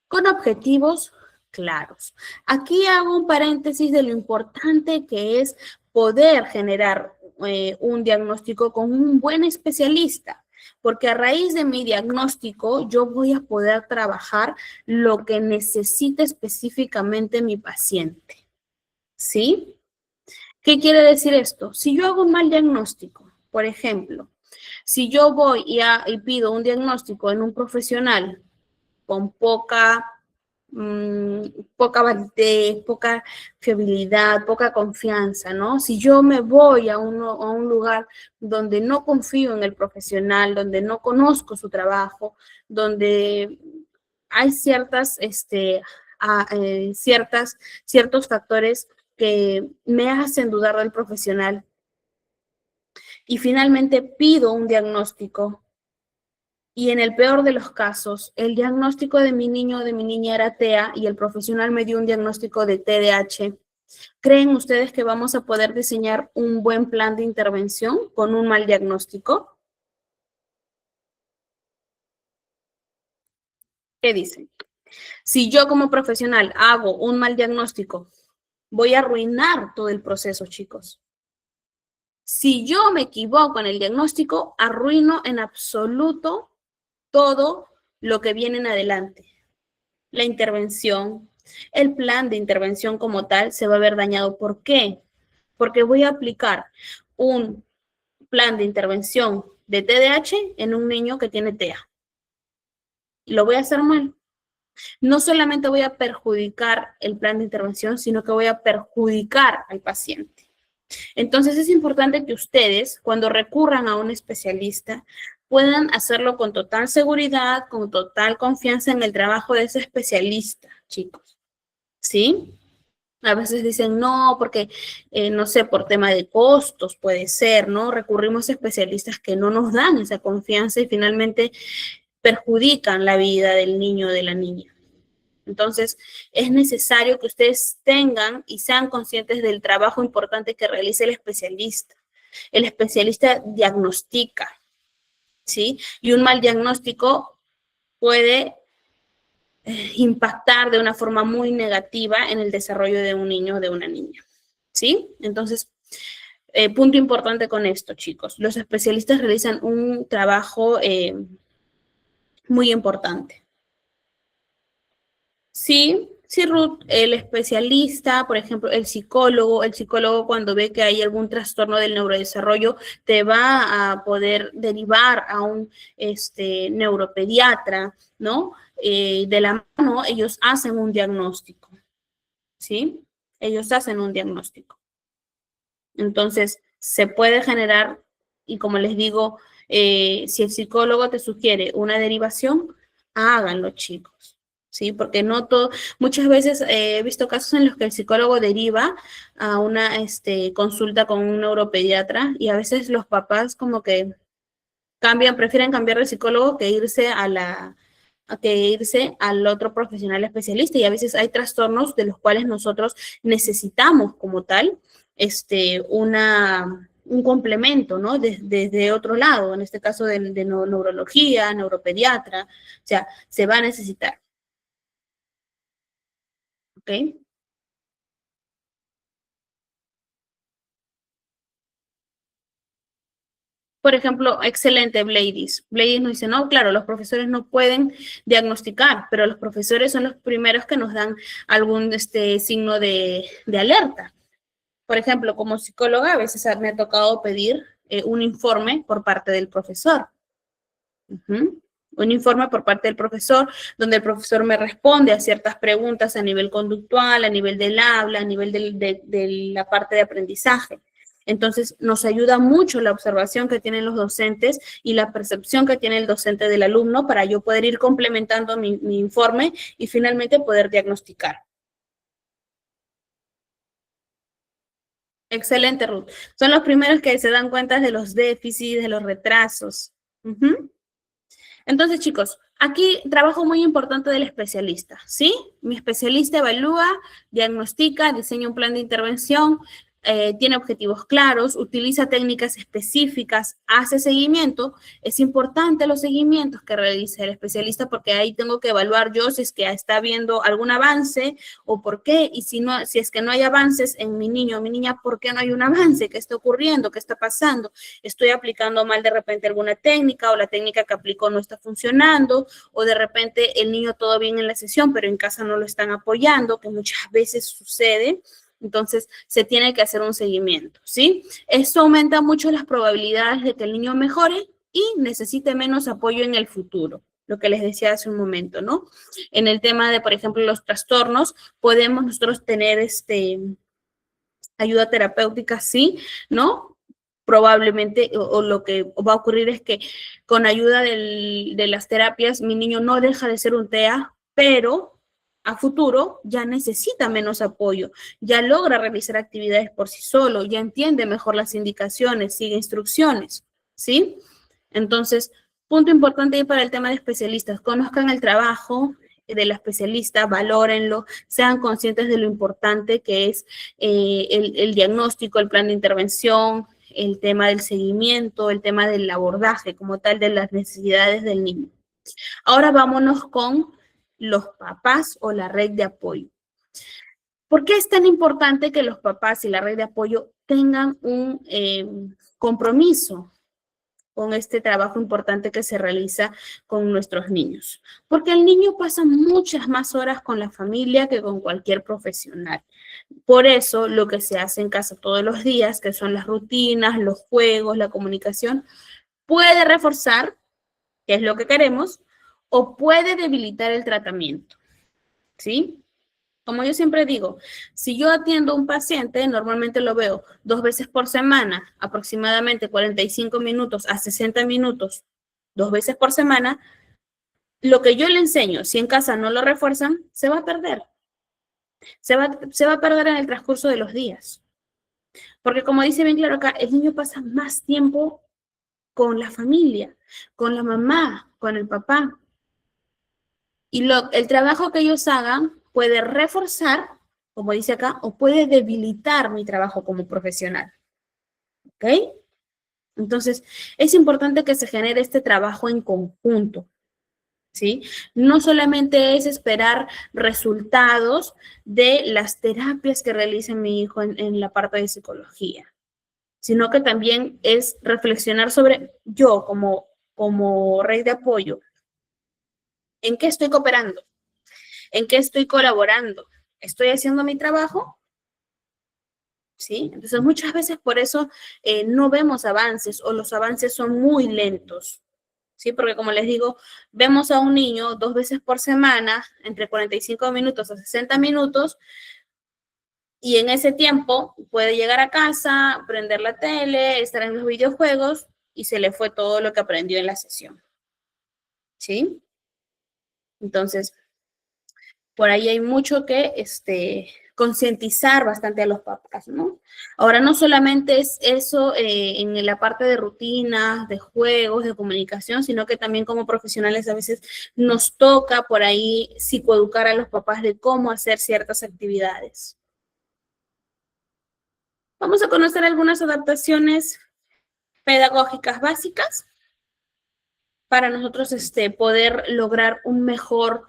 S1: con objetivos claros. Aquí hago un paréntesis de lo importante que es poder generar un diagnóstico con un buen especialista, porque a raíz de mi diagnóstico yo voy a poder trabajar lo que necesita específicamente mi paciente, ¿sí? ¿Qué quiere decir esto? Si yo hago un mal diagnóstico, por ejemplo, si yo voy y pido un diagnóstico en un profesional con poca poca validez, poca fiabilidad, poca confianza, ¿no? Si yo me voy a un lugar donde no confío en el profesional, donde no conozco su trabajo, donde hay ciertos factores que me hacen dudar del profesional y finalmente pido un diagnóstico y en el peor de los casos, el diagnóstico de mi niño o de mi niña era TEA y el profesional me dio un diagnóstico de TDAH. ¿Creen ustedes que vamos a poder diseñar un buen plan de intervención con un mal diagnóstico? ¿Qué dicen? Si yo como profesional hago un mal diagnóstico, voy a arruinar todo el proceso, chicos. Si yo me equivoco en el diagnóstico, arruino en absoluto todo lo que viene en adelante. La intervención, el plan de intervención como tal se va a ver dañado. ¿Por qué? Porque voy a aplicar un plan de intervención de TDAH en un niño que tiene TEA. Lo voy a hacer mal. No solamente voy a perjudicar el plan de intervención, sino que voy a perjudicar al paciente. Entonces es importante que ustedes, cuando recurran a un especialista, puedan hacerlo con total seguridad, con total confianza en el trabajo de ese especialista, chicos. ¿Sí? A veces dicen, no, porque, no sé, por tema de costos puede ser, ¿no? Recurrimos a especialistas que no nos dan esa confianza y finalmente perjudican la vida del niño o de la niña. Entonces, es necesario que ustedes tengan y sean conscientes del trabajo importante que realiza el especialista. El especialista diagnostica, ¿sí? Y un mal diagnóstico puede impactar de una forma muy negativa en el desarrollo de un niño o de una niña, ¿sí? Entonces, punto importante con esto, chicos. Los especialistas realizan un trabajo muy importante. Sí, sí, Ruth, el especialista, por ejemplo, el psicólogo cuando ve que hay algún trastorno del neurodesarrollo, te va a poder derivar a un neuropediatra, ¿no? De la mano, ellos hacen un diagnóstico, ¿sí? Ellos hacen un diagnóstico. Entonces, se puede generar, y como les digo, si el psicólogo te sugiere una derivación, háganlo, chicos. Sí, porque no todo, muchas veces he visto casos en los que el psicólogo deriva a una consulta con un neuropediatra y a veces los papás como que prefieren cambiar de psicólogo que irse al otro profesional especialista y a veces hay trastornos de los cuales nosotros necesitamos como tal un complemento, ¿no? Desde otro lado, en este caso de neurología, neuropediatra, o sea, se va a necesitar. ¿Ok? Por ejemplo, excelente, Bladys. Bladys nos dice, no, claro, los profesores no pueden diagnosticar, pero los profesores son los primeros que nos dan algún signo de alerta. Por ejemplo, como psicóloga, a veces me ha tocado pedir un informe por parte del profesor. Un informe por parte del profesor, donde el profesor me responde a ciertas preguntas a nivel conductual, a nivel del habla, a nivel de la parte de aprendizaje. Entonces, nos ayuda mucho la observación que tienen los docentes y la percepción que tiene el docente del alumno para yo poder ir complementando mi informe y finalmente poder diagnosticar. Excelente, Ruth. Son los primeros que se dan cuenta de los déficits, de los retrasos. Entonces, chicos, aquí trabajo muy importante del especialista, ¿sí? Mi especialista evalúa, diagnostica, diseña un plan de intervención, tiene objetivos claros, utiliza técnicas específicas, hace seguimiento. Es importante los seguimientos que realice el especialista porque ahí tengo que evaluar yo si es que está viendo algún avance o por qué, y si es que no hay avances en mi niño o mi niña, ¿por qué no hay un avance? ¿Qué está ocurriendo? ¿Qué está pasando? ¿Estoy aplicando mal de repente alguna técnica o la técnica que aplico no está funcionando? O de repente el niño todo bien en la sesión, pero en casa no lo están apoyando, que muchas veces sucede. Entonces, se tiene que hacer un seguimiento, ¿sí? Esto aumenta mucho las probabilidades de que el niño mejore y necesite menos apoyo en el futuro, lo que les decía hace un momento, ¿no? En el tema de, por ejemplo, los trastornos, podemos nosotros tener ayuda terapéutica, sí, ¿no? Probablemente, o lo que va a ocurrir es que con ayuda de las terapias, mi niño no deja de ser un TEA, pero a futuro ya necesita menos apoyo, ya logra realizar actividades por sí solo, ya entiende mejor las indicaciones, sigue instrucciones, ¿sí? Entonces, punto importante ahí para el tema de especialistas, conozcan el trabajo de la especialista, valórenlo, sean conscientes de lo importante que es el diagnóstico, el plan de intervención, el tema del seguimiento, el tema del abordaje como tal de las necesidades del niño. Ahora vámonos con los papás o la red de apoyo. ¿Por qué es tan importante que los papás y la red de apoyo tengan un compromiso con este trabajo importante que se realiza con nuestros niños? Porque el niño pasa muchas más horas con la familia que con cualquier profesional. Por eso, lo que se hace en casa todos los días, que son las rutinas, los juegos, la comunicación, puede reforzar, que es lo que queremos, o puede debilitar el tratamiento, ¿sí? Como yo siempre digo, si yo atiendo a un paciente, normalmente lo veo 2 veces por semana, aproximadamente 45 minutos a 60 minutos, 2 veces por semana, lo que yo le enseño, si en casa no lo refuerzan, se va a perder. Se va a perder en el transcurso de los días. Porque como dice bien claro acá, el niño pasa más tiempo con la familia, con la mamá, con el papá. Y el trabajo que ellos hagan puede reforzar, como dice acá, o puede debilitar mi trabajo como profesional. ¿Ok? Entonces, es importante que se genere este trabajo en conjunto, ¿sí? No solamente es esperar resultados de las terapias que realice mi hijo en la parte de psicología, sino que también es reflexionar sobre yo como red de apoyo, ¿en qué estoy cooperando? ¿En qué estoy colaborando? ¿Estoy haciendo mi trabajo? ¿Sí? Entonces, muchas veces por eso no vemos avances o los avances son muy lentos. ¿Sí? Porque como les digo, vemos a un niño 2 veces por semana, entre 45 minutos a 60 minutos, y en ese tiempo puede llegar a casa, prender la tele, estar en los videojuegos y se le fue todo lo que aprendió en la sesión. ¿Sí? Entonces, por ahí hay mucho que concientizar bastante a los papás, ¿no? Ahora, no solamente es eso en la parte de rutinas, de juegos, de comunicación, sino que también como profesionales a veces nos toca por ahí psicoeducar a los papás de cómo hacer ciertas actividades. Vamos a conocer algunas adaptaciones pedagógicas básicas para nosotros poder lograr un mejor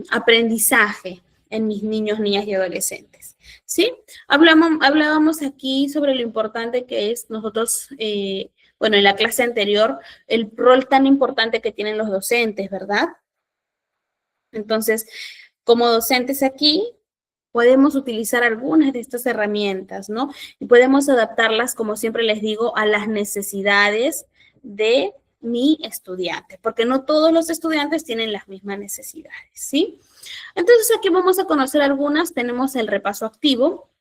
S1: aprendizaje en mis niños, niñas y adolescentes, ¿sí? Hablábamos aquí sobre lo importante que es nosotros, bueno, en la clase anterior, el rol tan importante que tienen los docentes, ¿verdad? Entonces, como docentes aquí, podemos utilizar algunas de estas herramientas, ¿no? Y podemos adaptarlas, como siempre les digo, a las necesidades de mi estudiante, porque no todos los estudiantes tienen las mismas necesidades, ¿sí? Entonces, aquí vamos a conocer algunas. Tenemos el repaso activo,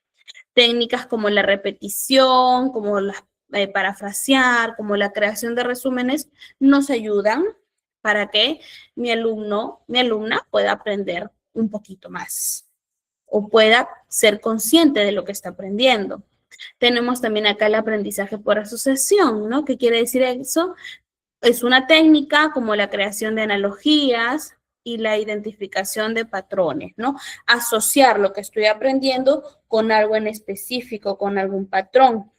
S1: técnicas como la repetición, como parafrasear, como la creación de resúmenes, nos ayudan para que mi alumno, mi alumna pueda aprender un poquito más o pueda ser consciente de lo que está aprendiendo. Tenemos también acá el aprendizaje por asociación, ¿no? ¿Qué quiere decir eso? Es una técnica como la creación de analogías y la identificación de patrones, ¿no? Asociar lo que estoy aprendiendo con algo en específico, con algún patrón.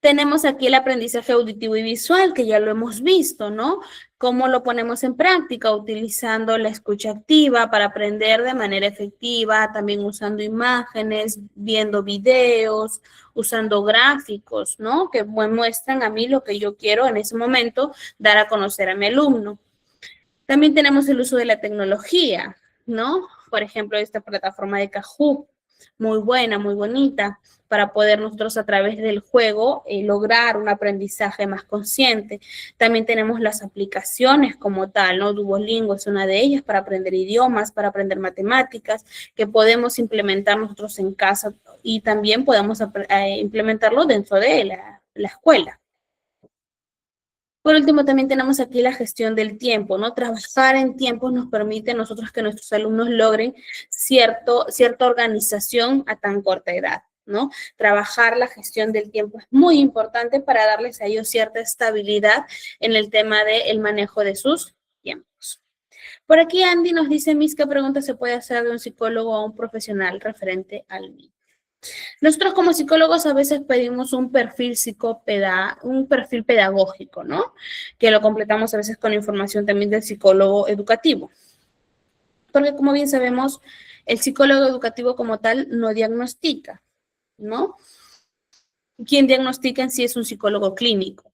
S1: Tenemos aquí el aprendizaje auditivo y visual, que ya lo hemos visto, ¿no? ¿Cómo lo ponemos en práctica? Utilizando la escucha activa para aprender de manera efectiva, también usando imágenes, viendo videos, usando gráficos, ¿no? Que muestran a mí lo que yo quiero en ese momento dar a conocer a mi alumno. También tenemos el uso de la tecnología, ¿no? Por ejemplo, esta plataforma de Kahoot, muy buena, muy bonita, para poder nosotros a través del juego lograr un aprendizaje más consciente. También tenemos las aplicaciones como tal, ¿no? Duolingo es una de ellas para aprender idiomas, para aprender matemáticas, que podemos implementar nosotros en casa y también podemos implementarlo dentro de la escuela. Por último, también tenemos aquí la gestión del tiempo, ¿no? Trabajar en tiempo nos permite a nosotros que nuestros alumnos logren cierta organización a tan corta edad, ¿no? Trabajar la gestión del tiempo es muy importante para darles a ellos cierta estabilidad en el tema del manejo de sus tiempos. Por aquí Andy nos dice, Miss, ¿qué pregunta se puede hacer de un psicólogo a un profesional referente al niño? Nosotros como psicólogos a veces pedimos un perfil un perfil pedagógico, ¿no? Que lo completamos a veces con información también del psicólogo educativo. Porque como bien sabemos, el psicólogo educativo como tal no diagnostica, ¿no? Quien diagnostica en sí es un psicólogo clínico.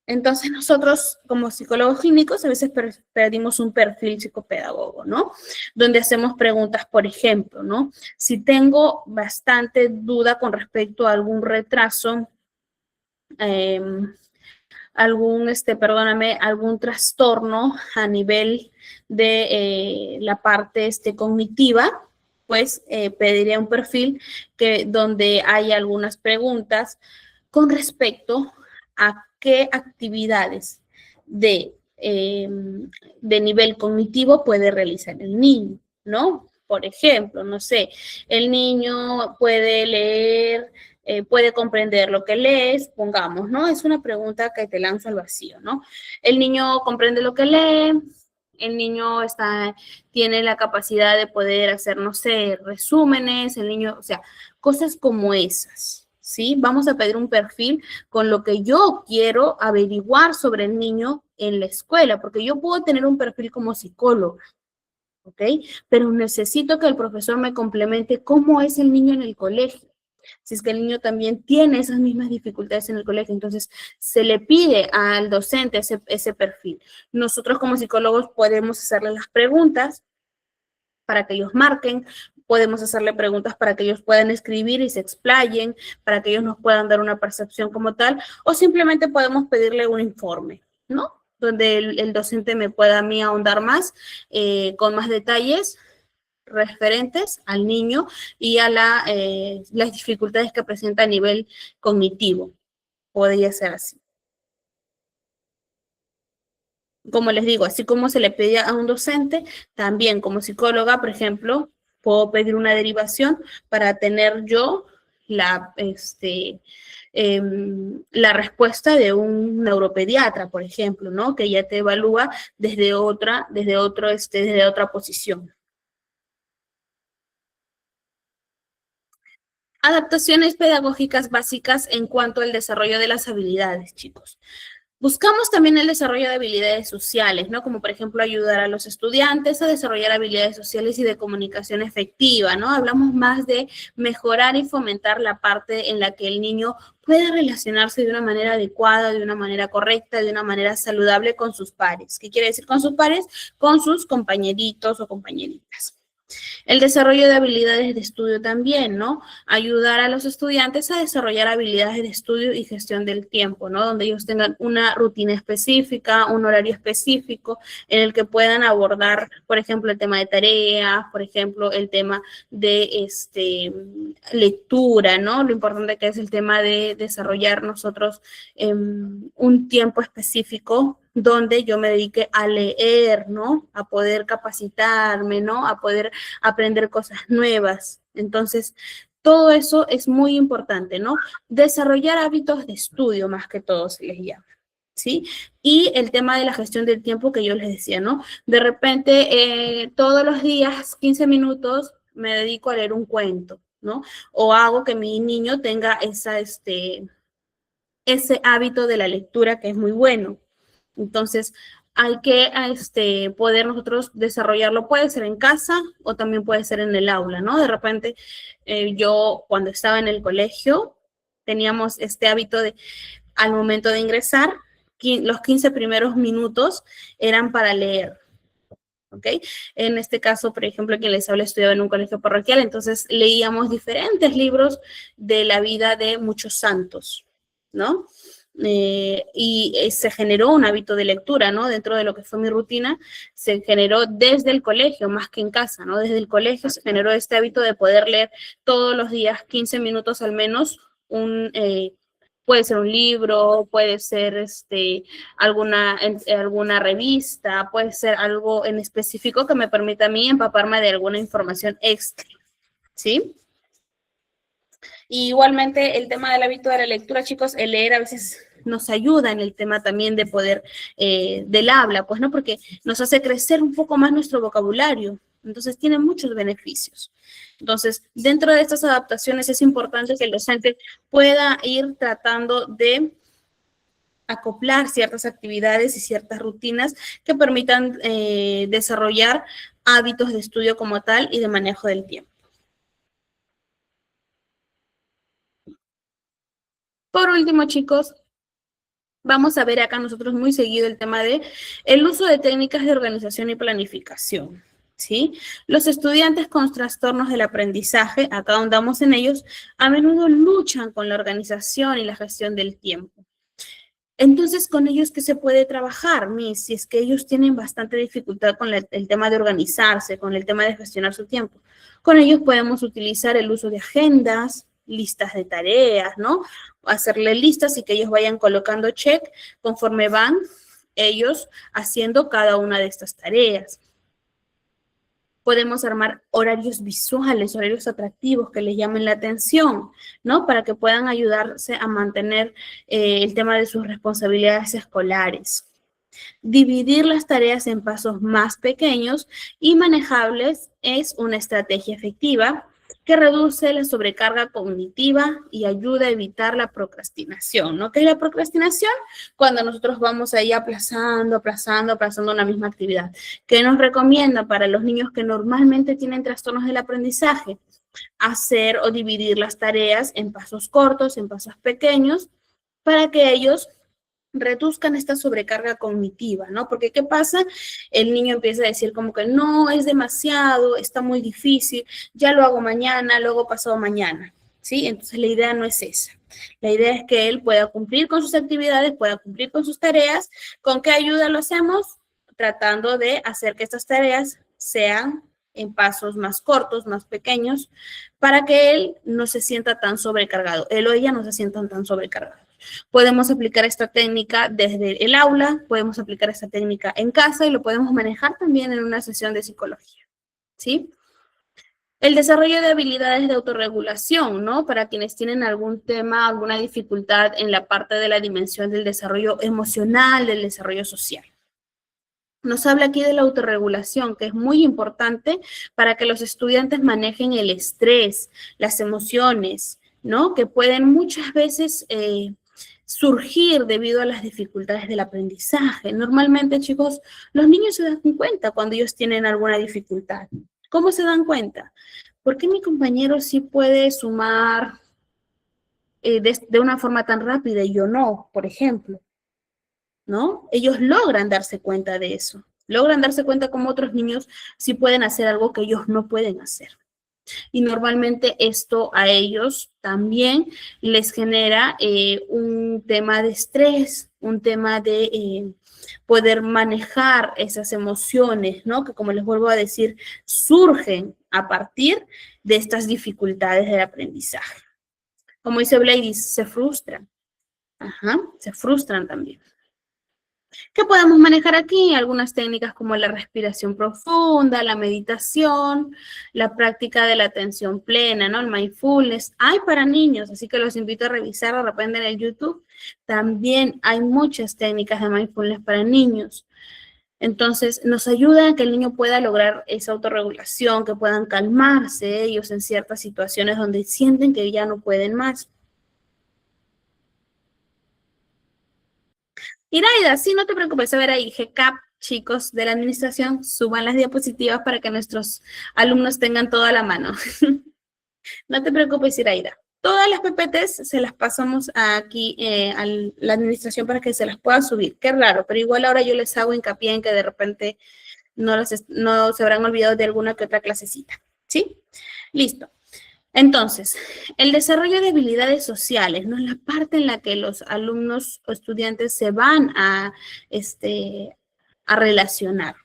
S1: Entonces nosotros como psicólogos clínicos a veces pedimos un perfil psicopedagogo, ¿no? Donde hacemos preguntas, por ejemplo, ¿no? Si tengo bastante duda con respecto a algún retraso, algún trastorno a nivel de la parte cognitiva, pues pediría un perfil donde hay algunas preguntas con respecto a qué actividades de nivel cognitivo puede realizar el niño, ¿no? Por ejemplo, no sé, el niño puede leer, puede comprender lo que lees, pongamos, ¿no? Es una pregunta que te lanzo al vacío, ¿no? El niño comprende lo que lee, el niño tiene la capacidad de poder hacer, no sé, resúmenes, el niño, o sea, cosas como esas, ¿sí? Vamos a pedir un perfil con lo que yo quiero averiguar sobre el niño en la escuela, porque yo puedo tener un perfil como psicólogo, ¿ok? Pero necesito que el profesor me complemente cómo es el niño en el colegio. Si es que el niño también tiene esas mismas dificultades en el colegio, entonces se le pide al docente ese perfil. Nosotros como psicólogos podemos hacerle las preguntas para que ellos marquen, podemos hacerle preguntas para que ellos puedan escribir y se explayen, para que ellos nos puedan dar una percepción como tal, o simplemente podemos pedirle un informe, ¿no? Donde el docente me pueda a mí ahondar más, con más detalles referentes al niño y a las dificultades que presenta a nivel cognitivo. Podría ser así. Como les digo, así como se le pide a un docente, también como psicóloga, por ejemplo, puedo pedir una derivación para tener yo la respuesta de un neuropediatra, por ejemplo, ¿no? Que ya te evalúa desde otra posición. Adaptaciones pedagógicas básicas en cuanto al desarrollo de las habilidades, chicos. Buscamos también el desarrollo de habilidades sociales, ¿no? Como por ejemplo ayudar a los estudiantes a desarrollar habilidades sociales y de comunicación efectiva, ¿no? Hablamos más de mejorar y fomentar la parte en la que el niño pueda relacionarse de una manera adecuada, de una manera correcta, de una manera saludable con sus pares. ¿Qué quiere decir con sus pares? Con sus compañeritos o compañeritas. El desarrollo de habilidades de estudio también, ¿no? Ayudar a los estudiantes a desarrollar habilidades de estudio y gestión del tiempo, ¿no? Donde ellos tengan una rutina específica, un horario específico en el que puedan abordar, por ejemplo, el tema de tareas, por ejemplo, el tema de lectura, ¿no? Lo importante que es el tema de desarrollar nosotros un tiempo específico donde yo me dedique a leer, ¿no? A poder capacitarme, ¿no? A poder aprender cosas nuevas. Entonces, todo eso es muy importante, ¿no? Desarrollar hábitos de estudio, más que todo se les llama, ¿sí? Y el tema de la gestión del tiempo que yo les decía, ¿no? De repente, todos los días, 15 minutos, me dedico a leer un cuento, ¿no? O hago que mi niño tenga ese hábito de la lectura que es muy bueno. Entonces, hay que poder nosotros desarrollarlo. Puede ser en casa o también puede ser en el aula, ¿no? De repente, yo cuando estaba en el colegio, teníamos este hábito de, al momento de ingresar, los 15 primeros minutos eran para leer, ¿ok? En este caso, por ejemplo, quien les habla estudiaba en un colegio parroquial, entonces leíamos diferentes libros de la vida de muchos santos, ¿no? Se generó un hábito de lectura, ¿no? Dentro de lo que fue mi rutina, se generó desde el colegio, más que en casa, ¿no? Desde el colegio se generó este hábito de poder leer todos los días 15 minutos al menos puede ser un libro, puede ser alguna revista, puede ser algo en específico que me permita a mí empaparme de alguna información extra, ¿sí? Y igualmente el tema del hábito de la lectura, chicos, el leer a veces nos ayuda en el tema también de poder del habla, pues, ¿no? Porque nos hace crecer un poco más nuestro vocabulario. Entonces, tiene muchos beneficios. Entonces, dentro de estas adaptaciones es importante que el docente pueda ir tratando de acoplar ciertas actividades y ciertas rutinas que permitan desarrollar hábitos de estudio como tal y de manejo del tiempo. Por último, chicos, vamos a ver acá nosotros muy seguido el tema de el uso de técnicas de organización y planificación, ¿sí? Los estudiantes con trastornos del aprendizaje, acá ahondamos en ellos, a menudo luchan con la organización y la gestión del tiempo. Entonces, con ellos, ¿qué se puede trabajar, Miss? Si es que ellos tienen bastante dificultad con el tema de organizarse, con el tema de gestionar su tiempo. Con ellos podemos utilizar el uso de agendas, listas de tareas, ¿no? Hacerle listas y que ellos vayan colocando check conforme van ellos haciendo cada una de estas tareas. Podemos armar horarios visuales, horarios atractivos que les llamen la atención, ¿no? Para que puedan ayudarse a mantener el tema de sus responsabilidades escolares. Dividir las tareas en pasos más pequeños y manejables es una estrategia efectiva que reduce la sobrecarga cognitiva y ayuda a evitar la procrastinación, ¿no? ¿Qué es la procrastinación? Cuando nosotros vamos ahí aplazando una misma actividad. ¿Qué nos recomienda para los niños que normalmente tienen trastornos del aprendizaje? Hacer o dividir las tareas en pasos cortos, en pasos pequeños, para que ellos reduzcan esta sobrecarga cognitiva, ¿no? Porque ¿qué pasa? El niño empieza a decir como que no, es demasiado, está muy difícil, ya lo hago mañana, luego pasado mañana, ¿sí? Entonces la idea no es esa. La idea es que él pueda cumplir con sus actividades, pueda cumplir con sus tareas. ¿Con qué ayuda lo hacemos? Tratando de hacer que estas tareas sean en pasos más cortos, más pequeños, para que él no se sienta tan sobrecargado, él o ella no se sientan tan sobrecargados. Podemos aplicar esta técnica desde el aula, podemos aplicar esta técnica en casa y lo podemos manejar también en una sesión de psicología, ¿sí? El desarrollo de habilidades de autorregulación, ¿no? Para quienes tienen algún tema, alguna dificultad en la parte de la dimensión del desarrollo emocional, del desarrollo social. Nos habla aquí de la autorregulación, que es muy importante para que los estudiantes manejen el estrés, las emociones, ¿no? Que pueden muchas veces surgir debido a las dificultades del aprendizaje. Normalmente, chicos, los niños se dan cuenta cuando ellos tienen alguna dificultad. ¿Cómo se dan cuenta? ¿Por qué mi compañero sí puede sumar de una forma tan rápida y yo no, por ejemplo? ¿No? Ellos logran darse cuenta de eso. Logran darse cuenta como otros niños sí pueden hacer algo que ellos no pueden hacer. Y normalmente esto a ellos también les genera un tema de estrés, un tema de poder manejar esas emociones, ¿no? Que como les vuelvo a decir, surgen a partir de estas dificultades del aprendizaje. Como dice Blaise, se frustran. Ajá, se frustran también. ¿Qué podemos manejar aquí? Algunas técnicas como la respiración profunda, la meditación, la práctica de la atención plena, ¿no? El mindfulness. Hay para niños, así que los invito a revisar de repente en el YouTube. También hay muchas técnicas de mindfulness para niños. Entonces, nos ayuda a que el niño pueda lograr esa autorregulación, que puedan calmarse ellos en ciertas situaciones donde sienten que ya no pueden más. Iraida, sí, no te preocupes, a ver ahí, GCAP, chicos de la administración, suban las diapositivas para que nuestros alumnos tengan todo a la mano. No te preocupes, Iraida. Todas las PPTs se las pasamos aquí a la administración para que se las pueda subir. Qué raro, pero igual ahora yo les hago hincapié en que de repente no se habrán olvidado de alguna que otra clasecita, ¿sí? Listo. Entonces, el desarrollo de habilidades sociales, ¿no? La parte en la que los alumnos o estudiantes se van a relacionar.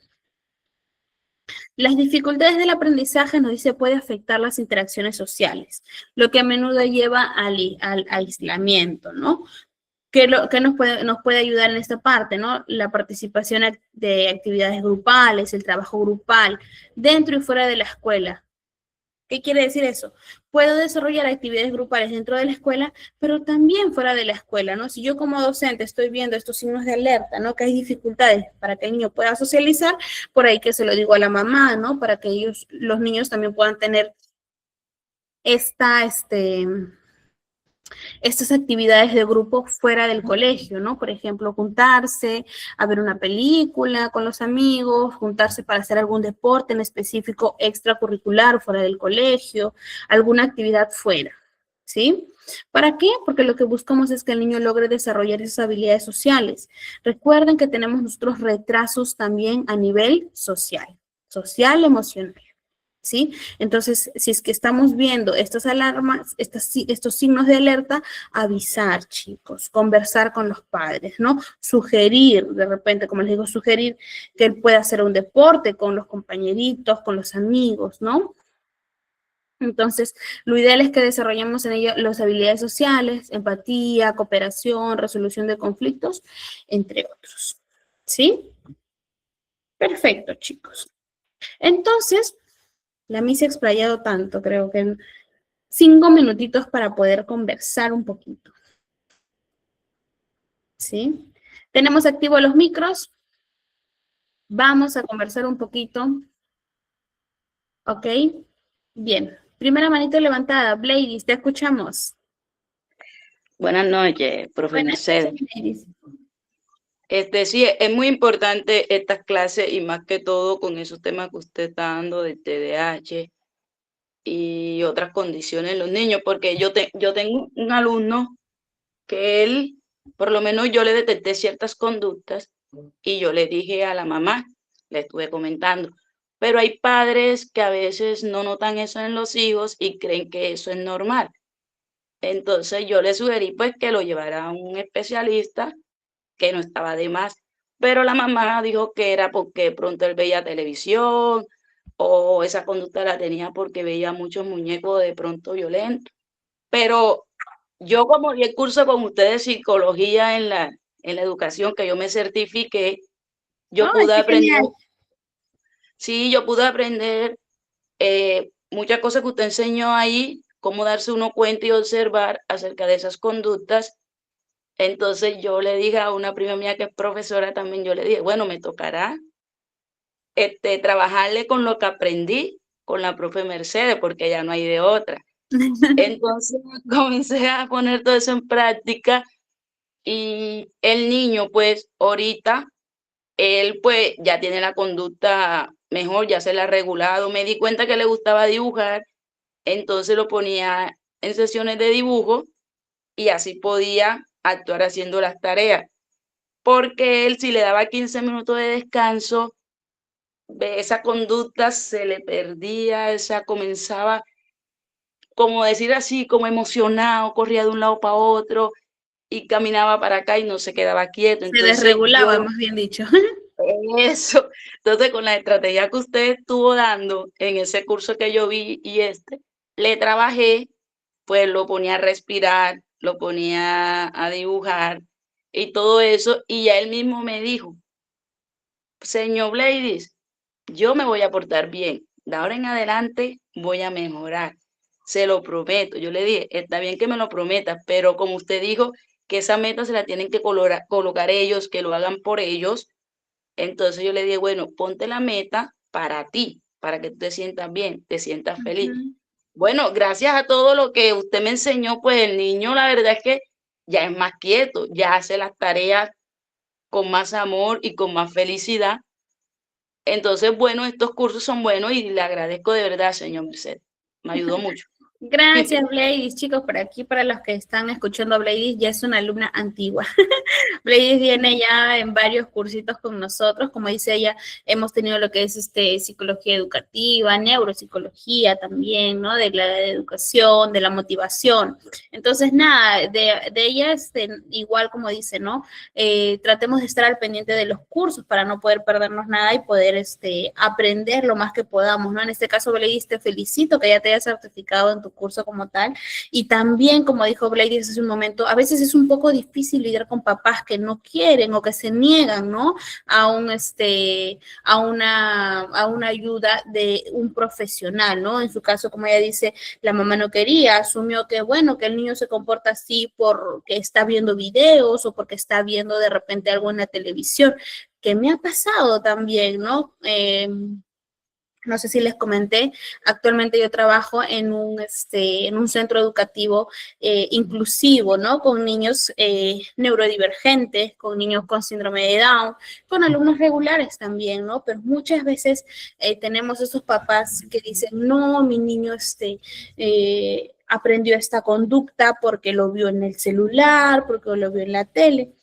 S1: Las dificultades del aprendizaje, nos dice, puede afectar las interacciones sociales, lo que a menudo lleva al aislamiento, ¿no? ¿Qué nos puede ayudar en esta parte, ¿no? La participación de actividades grupales, el trabajo grupal, dentro y fuera de la escuela. ¿Qué quiere decir eso? Puedo desarrollar actividades grupales dentro de la escuela, pero también fuera de la escuela, ¿no? Si yo como docente estoy viendo estos signos de alerta, ¿no? Que hay dificultades para que el niño pueda socializar, por ahí que se lo digo a la mamá, ¿no? Para que los niños también puedan tener estas actividades de grupo fuera del colegio, ¿no? Por ejemplo, juntarse a ver una película con los amigos, juntarse para hacer algún deporte en específico extracurricular fuera del colegio, alguna actividad fuera, ¿sí? ¿Para qué? Porque lo que buscamos es que el niño logre desarrollar esas habilidades sociales. Recuerden que tenemos nuestros retrasos también a nivel social, emocional. ¿Sí? Entonces, si es que estamos viendo estas alarmas, estos signos de alerta, avisar, chicos, conversar con los padres, ¿no? Sugerir, de repente, como les digo, sugerir que él pueda hacer un deporte con los compañeritos, con los amigos, ¿no? Entonces, lo ideal es que desarrollemos en ello las habilidades sociales, empatía, cooperación, resolución de conflictos, entre otros, ¿sí? Perfecto, chicos. Entonces, la misa ha explayado tanto, creo que en 5 minutitos para poder conversar un poquito. ¿Sí? Tenemos activos los micros. Vamos a conversar un poquito. ¿Ok? Bien. Primera manito levantada. Bladys, te escuchamos.
S2: Buenas noches, profe
S1: Buenas
S2: Mercedes.
S1: noches,
S2: Sí, es muy importante estas clases y más que todo con esos temas que usted está dando de TDAH y otras condiciones en los niños, porque yo tengo un alumno que él, por lo menos yo le detecté ciertas conductas y yo le dije a la mamá, le estuve comentando, pero hay padres que a veces no notan eso en los hijos y creen que eso es normal. Entonces yo le sugerí pues que lo llevara a un especialista, que no estaba de más, pero la mamá dijo que era porque pronto él veía televisión o esa conducta la tenía porque veía muchos muñecos de pronto violentos. Pero yo como di el curso con ustedes de psicología en la educación, que yo me certifiqué, yo
S1: ¡ay,
S2: pude
S1: qué
S2: aprender,
S1: genial!
S2: sí, yo pude aprender muchas cosas que usted enseñó ahí, cómo darse uno cuenta y observar acerca de esas conductas. Entonces yo le dije a una prima mía que es profesora también, yo le dije, bueno, me tocará trabajarle con lo que aprendí con la profe Mercedes, porque ya no hay de otra. Entonces comencé a poner todo eso en práctica y el niño, pues ahorita, él pues ya tiene la conducta mejor, ya se la ha regulado. Me di cuenta que le gustaba dibujar, entonces lo ponía en sesiones de dibujo y así podía actuar haciendo las tareas. Porque él, si le daba 15 minutos de descanso, esa conducta se le perdía, esa comenzaba, como decir así, como emocionado, corría de un lado para otro y caminaba para acá y no se quedaba quieto.
S1: Se
S2: Entonces
S1: desregulaba,
S2: yo,
S1: más bien dicho.
S2: eso, entonces con la estrategia que usted estuvo dando en ese curso que yo vi y le trabajé, pues lo ponía a respirar, lo ponía a dibujar y todo eso, y ya él mismo me dijo, señor Bladys, yo me voy a portar bien, de ahora en adelante voy a mejorar, se lo prometo. Yo le dije, está bien que me lo prometa, pero como usted dijo, que esa meta se la tienen que colocar ellos, que lo hagan por ellos. Entonces yo le dije, bueno, ponte la meta para ti, para que tú te sientas bien, te sientas feliz. Bueno, gracias a todo lo que usted me enseñó, pues el niño la verdad es que ya es más quieto, ya hace las tareas con más amor y con más felicidad. Entonces, bueno, estos cursos son buenos y le agradezco de verdad, señor Mercedes. Me ayudó mucho.
S1: Gracias, Bladys. Chicos, por aquí, para los que están escuchando a Bladys, ya es una alumna antigua. Bladys viene ya en varios cursitos con nosotros. Como dice ella, hemos tenido lo que es psicología educativa, neuropsicología también, ¿no? De la educación, de la motivación. Entonces, nada, de ella, igual como dice, ¿no? Tratemos de estar al pendiente de los cursos para no poder perdernos nada y poder aprender lo más que podamos, ¿no? En este caso, Bladys, te felicito que ya te hayas certificado en tu curso como tal. Y también, como dijo Bladys hace un momento, a veces es un poco difícil lidiar con papás que no quieren o que se niegan, ¿no? A una ayuda de un profesional, ¿no? En su caso, como ella dice, la mamá no quería, asumió que, bueno, que el niño se comporta así porque está viendo videos o porque está viendo de repente algo en la televisión, que me ha pasado también, ¿no? No sé si les comenté, actualmente yo trabajo en un centro educativo inclusivo, ¿no? Con niños neurodivergentes, con niños con síndrome de Down, con alumnos regulares también, ¿no? Pero muchas veces tenemos esos papás que dicen, no, mi niño aprendió esta conducta porque lo vio en el celular, porque lo vio en la tele.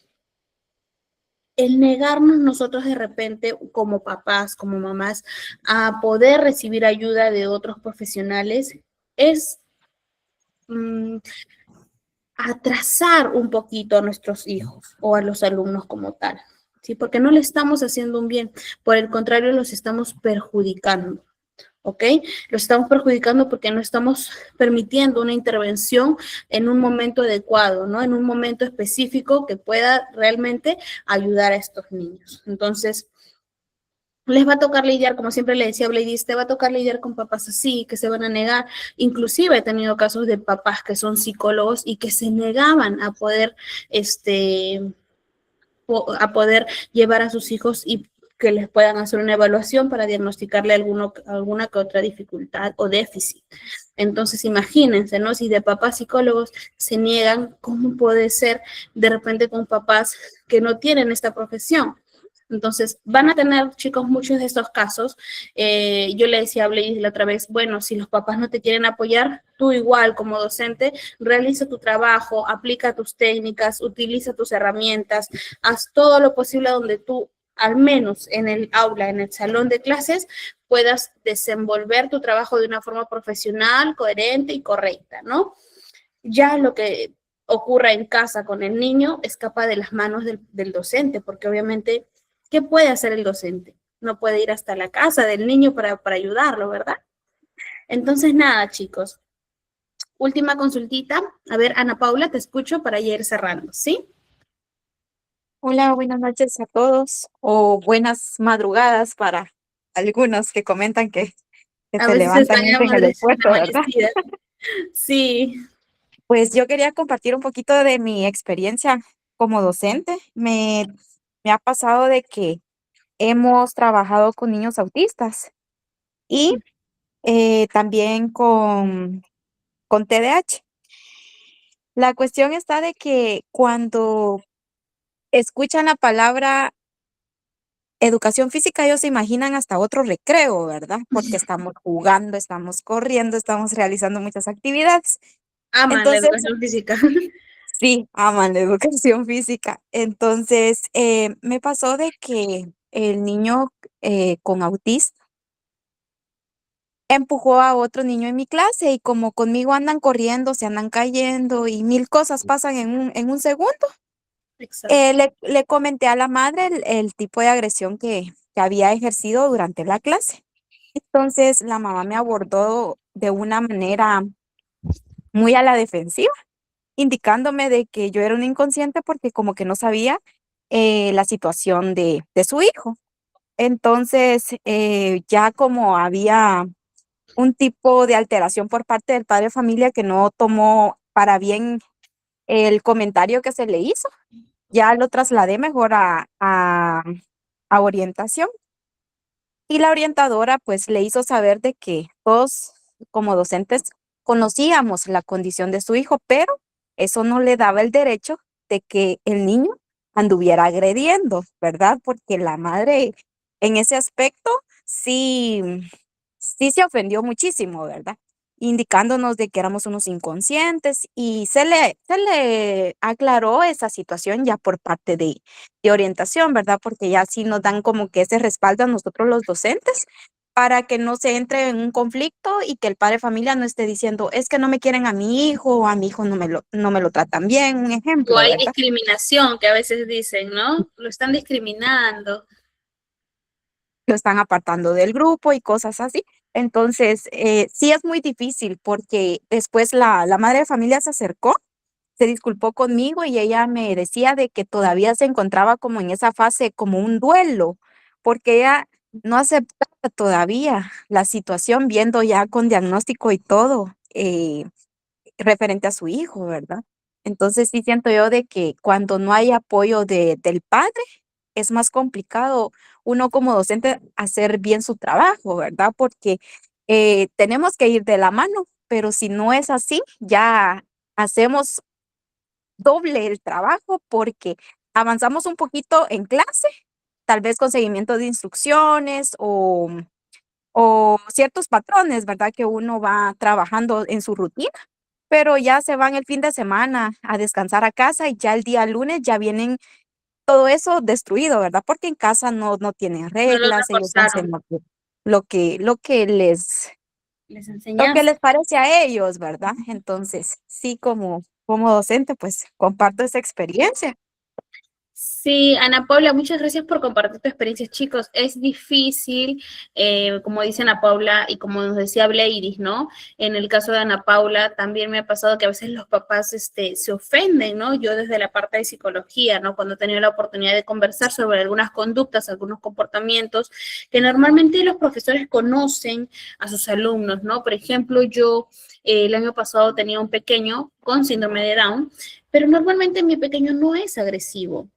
S1: El negarnos nosotros de repente como papás, como mamás, a poder recibir ayuda de otros profesionales es atrasar un poquito a nuestros hijos o a los alumnos como tal, ¿sí? Porque no le estamos haciendo un bien, por el contrario, los estamos perjudicando. ¿Ok? Lo estamos perjudicando porque no estamos permitiendo una intervención en un momento adecuado, ¿no? En un momento específico que pueda realmente ayudar a estos niños. Entonces, les va a tocar lidiar, como siempre le decía a Bladys, te va a tocar lidiar con papás así, que se van a negar. Inclusive he tenido casos de papás que son psicólogos y que se negaban a poder, a poder llevar a sus hijos y que les puedan hacer una evaluación para diagnosticarle alguna que otra dificultad o déficit. Entonces, imagínense, ¿no? Si de papás psicólogos se niegan, ¿cómo puede ser de repente con papás que no tienen esta profesión? Entonces, van a tener, chicos, muchos de estos casos. Yo le decía a Blaise la otra vez, bueno, si los papás no te quieren apoyar, tú igual como docente, realiza tu trabajo, aplica tus técnicas, utiliza tus herramientas, haz todo lo posible donde tú, al menos en el aula, en el salón de clases, puedas desenvolver tu trabajo de una forma profesional, coherente y correcta, ¿no? Ya lo que ocurra en casa con el niño escapa de las manos del docente, porque obviamente, ¿qué puede hacer el docente? No puede ir hasta la casa del niño para ayudarlo, ¿verdad? Entonces, nada, chicos. Última consultita. A ver, Ana Paula, te escucho para ir cerrando, ¿sí?
S3: Hola, buenas noches a todos o buenas madrugadas para algunos que comentan que
S1: A
S3: se
S1: veces
S3: levantan
S1: están
S3: y entran al esfuerzo, ¿verdad?
S1: amanecidas. Sí.
S3: Pues yo quería compartir un poquito de mi experiencia como docente. Me ha pasado de que hemos trabajado con niños autistas y también con TDAH. La cuestión está de que cuando escuchan la palabra educación física, ellos se imaginan hasta otro recreo, ¿verdad? Porque estamos jugando, estamos corriendo, estamos realizando muchas actividades.
S1: Aman la
S3: Entonces,
S1: educación física.
S3: sí, aman la educación física. Entonces, me pasó de que el niño con autismo empujó a otro niño en mi clase y como conmigo andan corriendo, se andan cayendo y mil cosas pasan en un segundo.
S1: Exacto.
S3: Le comenté a la madre el tipo de agresión que había ejercido durante la clase. Entonces la mamá me abordó de una manera muy a la defensiva, indicándome de que yo era una inconsciente porque como que no sabía la situación de su hijo. Entonces, ya como había un tipo de alteración por parte del padre de familia que no tomó para bien el comentario que se le hizo, ya lo trasladé mejor a orientación. Y la orientadora pues le hizo saber de que todos como docentes conocíamos la condición de su hijo, pero eso no le daba el derecho de que el niño anduviera agrediendo, ¿verdad? Porque la madre en ese aspecto sí, sí se ofendió muchísimo, ¿verdad? indicándonos de que éramos unos inconscientes y se le aclaró esa situación ya por parte de orientación, ¿verdad? Porque ya sí nos dan como que ese respaldo a nosotros los docentes para que no se entre en un conflicto y que el padre de familia no esté diciendo, es que no me quieren a mi hijo o a mi hijo no me lo tratan bien, un
S1: O
S3: ejemplo,
S1: hay
S3: ¿verdad?
S1: discriminación que a veces dicen, ¿no? Lo están discriminando.
S3: Lo están apartando del grupo y cosas así. Entonces, sí es muy difícil porque después la madre de familia se acercó, se disculpó conmigo y ella me decía de que todavía se encontraba como en esa fase, como un duelo, porque ella no aceptaba todavía la situación, viendo ya con diagnóstico y todo, referente a su hijo, ¿verdad? Entonces sí siento yo de que cuando no hay apoyo del padre, es más complicado uno como docente hacer bien su trabajo, ¿verdad? Porque tenemos que ir de la mano, pero si no es así, ya hacemos doble el trabajo porque avanzamos un poquito en clase, tal vez con seguimiento de instrucciones o ciertos patrones, ¿verdad? Que uno va trabajando en su rutina, pero ya se van el fin de semana a descansar a casa y ya el día lunes ya vienen todo eso destruido, ¿verdad? Porque en casa no tienen
S1: No lo
S3: reglas, ellos hacen
S1: reforzaron, les
S3: lo que
S1: enseñaste.
S3: les parece a ellos, ¿verdad? Entonces, sí, como docente, pues comparto esa experiencia.
S1: Sí, Ana Paula, muchas gracias por compartir tu experiencia, chicos. Es difícil, como dice Ana Paula y como nos decía Bladys, ¿no? En el caso de Ana Paula también me ha pasado que a veces los papás se ofenden, ¿no? Yo desde la parte de psicología, ¿no? Cuando he tenido la oportunidad de conversar sobre algunas conductas, algunos comportamientos que normalmente los profesores conocen a sus alumnos, ¿no? Por ejemplo, yo el año pasado tenía un pequeño con síndrome de Down, pero normalmente mi pequeño no es agresivo.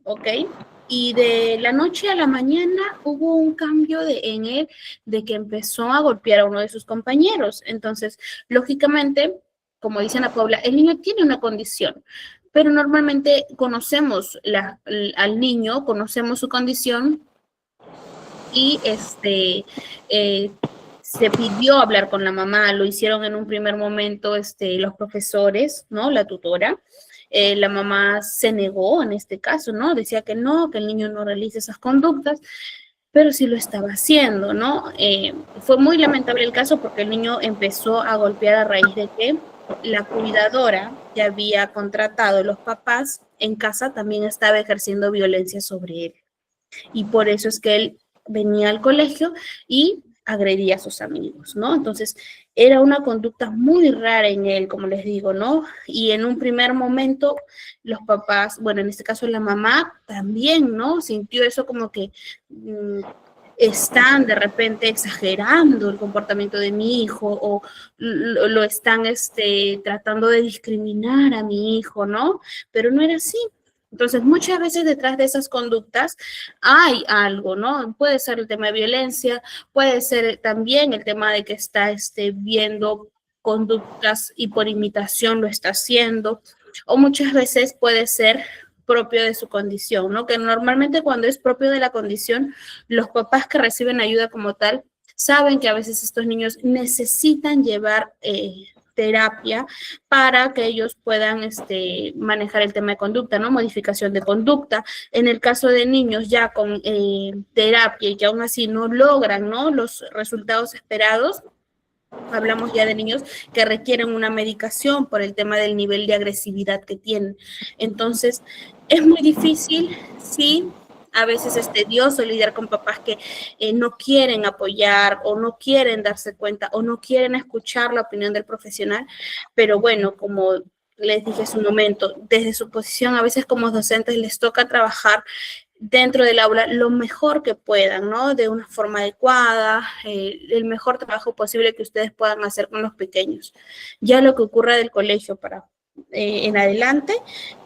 S1: ¿Ok? Y de la noche a la mañana hubo un cambio en él de que empezó a golpear a uno de sus compañeros. Entonces, lógicamente, como dice Ana Paula, el niño tiene una condición, pero normalmente conocemos al niño, conocemos su condición y se pidió hablar con la mamá, lo hicieron en un primer momento los profesores, ¿no? La tutora. La mamá se negó en este caso, ¿no? Decía que no, que el niño no realice esas conductas, pero sí lo estaba haciendo, ¿no? Fue muy lamentable el caso porque el niño empezó a golpear a raíz de que la cuidadora que había contratado los papás en casa también estaba ejerciendo violencia sobre él. Y por eso es que él venía al colegio y agredía a sus amigos, ¿no? Entonces, era una conducta muy rara en él, como les digo, ¿no? Y en un primer momento, los papás, bueno, en este caso la mamá también, ¿no? Sintió eso como que están de repente exagerando el comportamiento de mi hijo o lo están tratando de discriminar a mi hijo, ¿no? Pero no era así. Entonces, muchas veces detrás de esas conductas hay algo, ¿no? Puede ser el tema de violencia, puede ser también el tema de que está viendo conductas y por imitación lo está haciendo, o muchas veces puede ser propio de su condición, ¿no? Que normalmente cuando es propio de la condición, los papás que reciben ayuda como tal saben que a veces estos niños necesitan llevar terapia para que ellos puedan manejar el tema de conducta, ¿no? Modificación de conducta. En el caso de niños ya con terapia y que aún así no logran, ¿no? Los resultados esperados, hablamos ya de niños que requieren una medicación por el tema del nivel de agresividad que tienen. Entonces, es muy difícil, sí, a veces es tedioso lidiar con papás que no quieren apoyar o no quieren darse cuenta o no quieren escuchar la opinión del profesional, pero bueno, como les dije hace un momento, desde su posición a veces como docentes les toca trabajar dentro del aula lo mejor que puedan, ¿no? De una forma adecuada, el mejor trabajo posible que ustedes puedan hacer con los pequeños. Ya lo que ocurra del colegio para en adelante,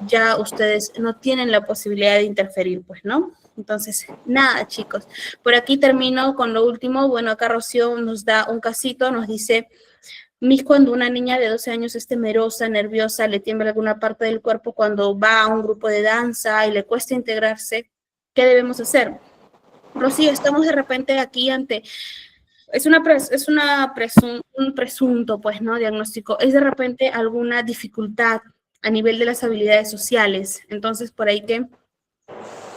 S1: ya ustedes no tienen la posibilidad de interferir, pues, ¿no? Entonces, nada, chicos. Por aquí termino con lo último. Bueno, acá Rocío nos da un casito, nos dice, Miss, cuando una niña de 12 años es temerosa, nerviosa, le tiembla alguna parte del cuerpo cuando va a un grupo de danza y le cuesta integrarse, ¿qué debemos hacer? Rocío, estamos de repente aquí ante Es un presunto, pues, ¿no? Diagnóstico. Es de repente alguna dificultad a nivel de las habilidades sociales. Entonces, por ahí que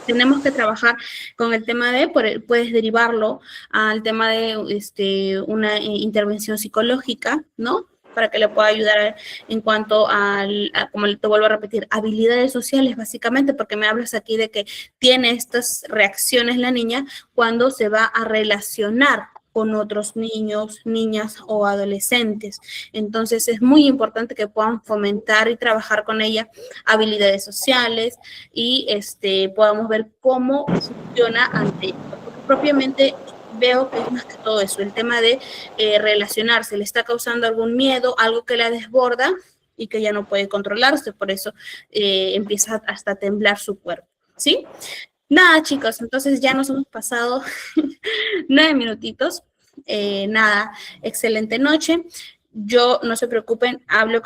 S1: tenemos que trabajar con el tema puedes derivarlo al tema de una intervención psicológica, ¿no? Para que le pueda ayudar en cuanto como te vuelvo a repetir, habilidades sociales, básicamente, porque me hablas aquí de que tiene estas reacciones la niña cuando se va a relacionar con otros niños, niñas o adolescentes. Entonces, es muy importante que puedan fomentar y trabajar con ella habilidades sociales y podamos ver cómo funciona ante esto. Porque propiamente veo que es más que todo eso, el tema de relacionarse, le está causando algún miedo, algo que la desborda y que ya no puede controlarse, por eso empieza hasta a temblar su cuerpo, ¿sí? Nada, chicos, entonces ya nos hemos pasado 9 minutitos. Nada, excelente noche. Yo, no se preocupen, hablo con